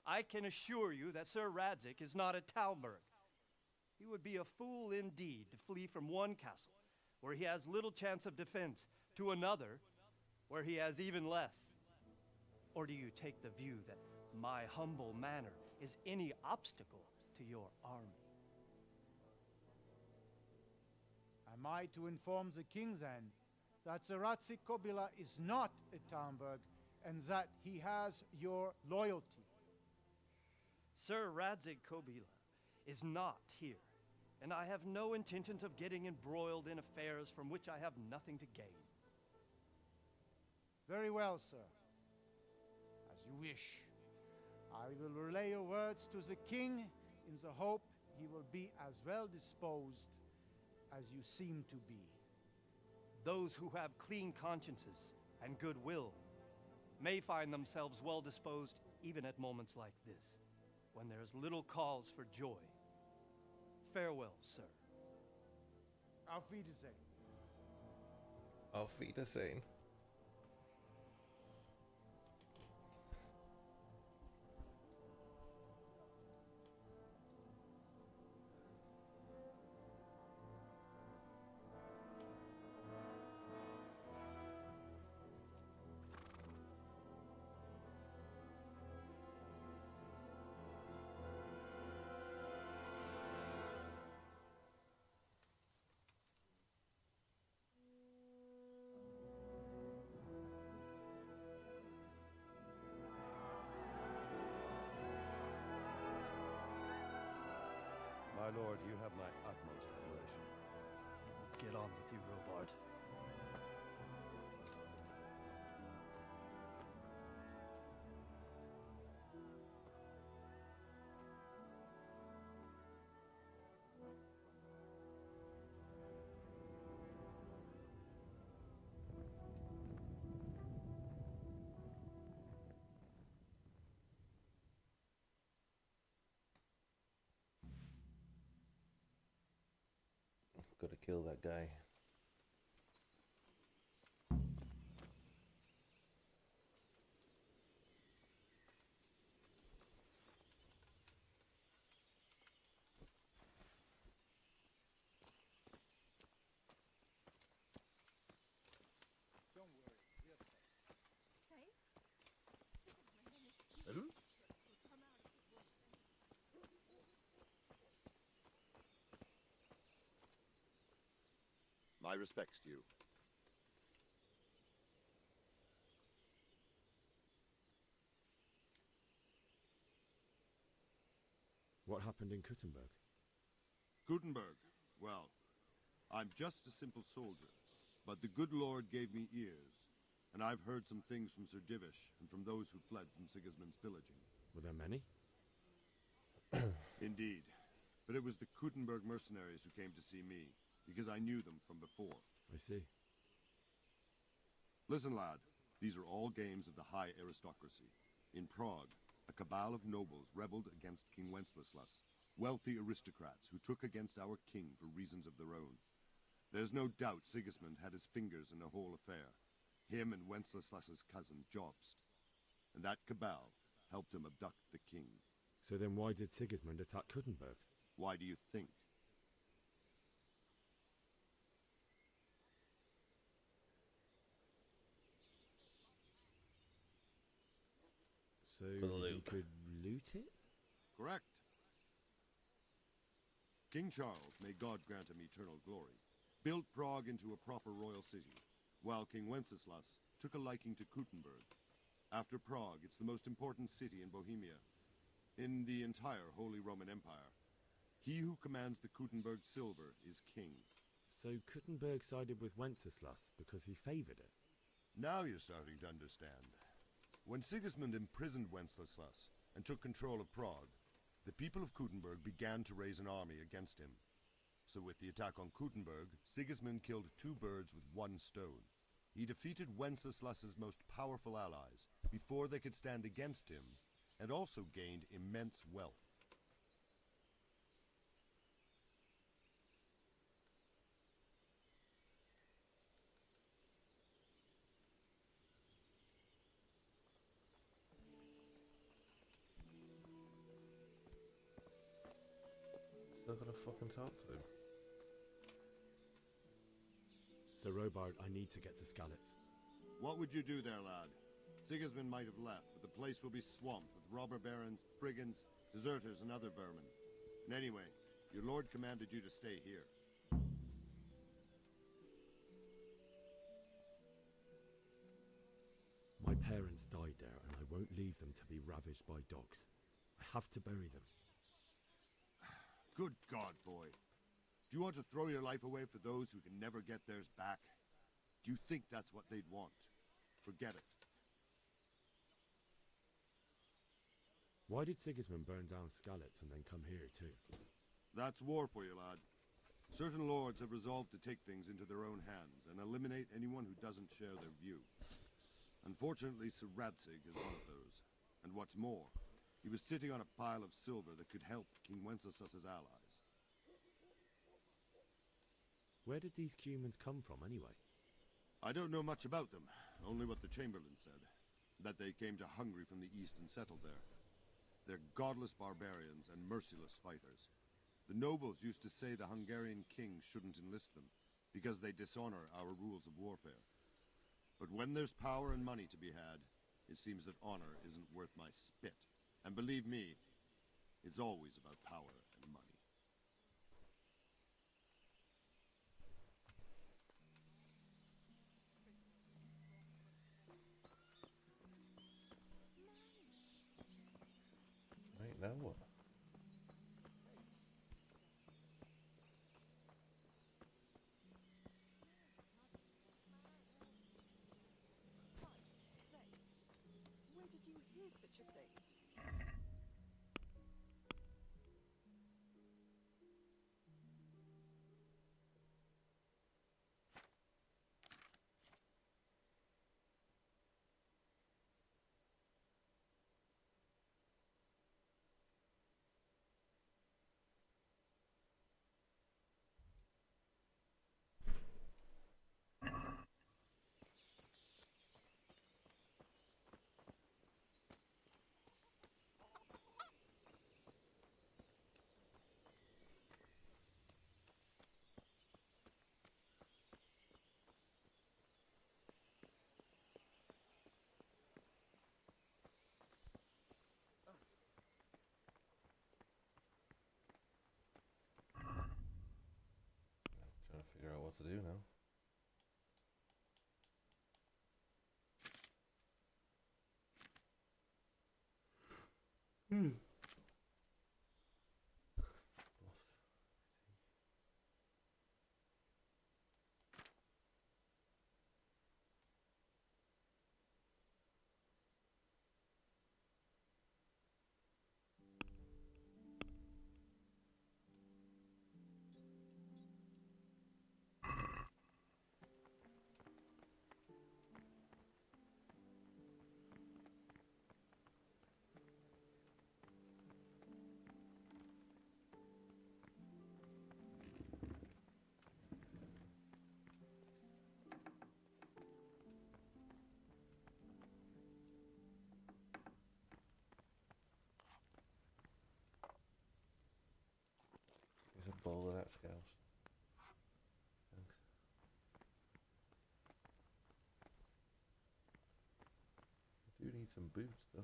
I can assure you that Sir Radzik is not at Talmberg. He would be a fool indeed to flee from one castle, where he has little chance of defense, to another, where he has even less. Or do you take the view that my humble manner is any obstacle to your army? Am I to inform the king then that Sir Ratzik Kobila is not at Talmberg and that he has your loyalty? Sir Radzik Kobila is not here, and I have no intentions of getting embroiled in affairs from which I have nothing to gain. Very well, sir. As you wish. I will relay your words to the king in the hope he will be as well disposed as you seem to be. Those who have clean consciences and goodwill may find themselves well disposed even at moments like this, when there is little cause for joy. Farewell, sir. Auf Wiedersehen. Auf Wiedersehen. My lord, you have my utmost admiration. Get on with you, Robard. Gotta kill that guy. Don't worry, we are safe. Safe? Sigismund and his Hello? secrets will come out of the woods anyway. My respects to you. What happened in Kuttenberg? Gutenberg. Well, I'm just a simple soldier, but the good Lord gave me ears, and I've heard some things from Sir Divish and from those who fled from Sigismund's pillaging. Were there many? Indeed, but it was the Kuttenberg mercenaries who came to see me, because I knew them from before. I see. Listen, lad, these are all games of the high aristocracy. In Prague, a cabal of nobles rebelled against King Wenceslas, wealthy aristocrats who took against our king for reasons of their own. There's no doubt Sigismund had his fingers in the whole affair, him and Wenceslas's cousin Jobst. And that cabal helped him abduct the king. So then why did Sigismund attack Kuttenberg? Why do you think? So For the he loot. could loot it? Correct. King Charles, may God grant him eternal glory, built Prague into a proper royal city, while King Wenceslas took a liking to Kuttenberg. After Prague, it's the most important city in Bohemia, in the entire Holy Roman Empire. He who commands the Kuttenberg silver is king. So Kuttenberg sided with Wenceslas because he favoured it? Now you're starting to understand. When Sigismund imprisoned Wenceslas and took control of Prague, the people of Kuttenberg began to raise an army against him. So with the attack on Kuttenberg, Sigismund killed two birds with one stone. He defeated Wenceslas's most powerful allies before they could stand against him, and also gained immense wealth. Still gotta fucking talk to him. So Robard, I need to get to Skalitz. What would you do there, lad? Sigismund might have left, but the place will be swamped with robber barons, brigands, deserters, and other vermin. And anyway, your lord commanded you to stay here. My parents died there, and I won't leave them to be ravaged by dogs. I have to bury them. Good God, boy. Do you want to throw your life away for those who can never get theirs back? Do you think that's what they'd want? Forget it. Why did Sigismund burn down Skalitz and then come here too? That's war for you, lad. Certain lords have resolved to take things into their own hands and eliminate anyone who doesn't share their view. Unfortunately, Sir Radzig is one of those. And what's more, he was sitting on a pile of silver that could help King Wenceslas's allies. Where did these humans come from, anyway? I don't know much about them, only what the Chamberlain said. That they came to Hungary from the east and settled there. They're godless barbarians and merciless fighters. The nobles used to say the Hungarian king shouldn't enlist them, because they dishonor our rules of warfare. But when there's power and money to be had, it seems that honor isn't worth my spit. And believe me, it's always about power and money. Right, now what? Where did you hear such a thing? Trying to figure out what to do now. Here's a bowl of that scouse. Thanks. I do need some boots though.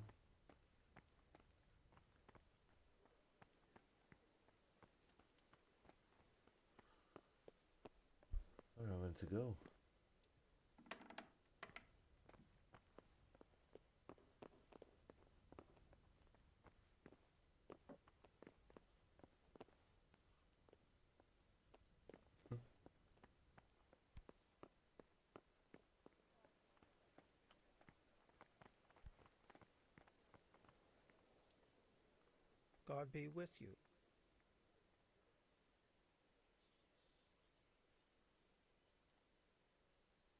Where am I meant to go? God be with you.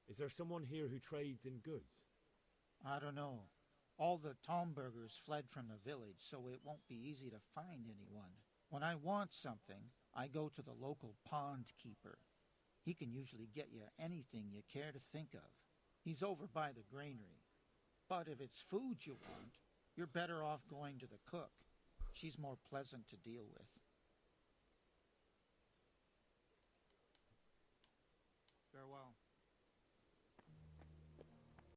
Is there someone here who trades in goods? I don't know. All the Tomburgers fled from the village, so it won't be easy to find anyone. When I want something, I go to the local pond keeper. He can usually get you anything you care to think of. He's over by the granary. But if it's food you want, you're better off going to the cook. She's more pleasant to deal with.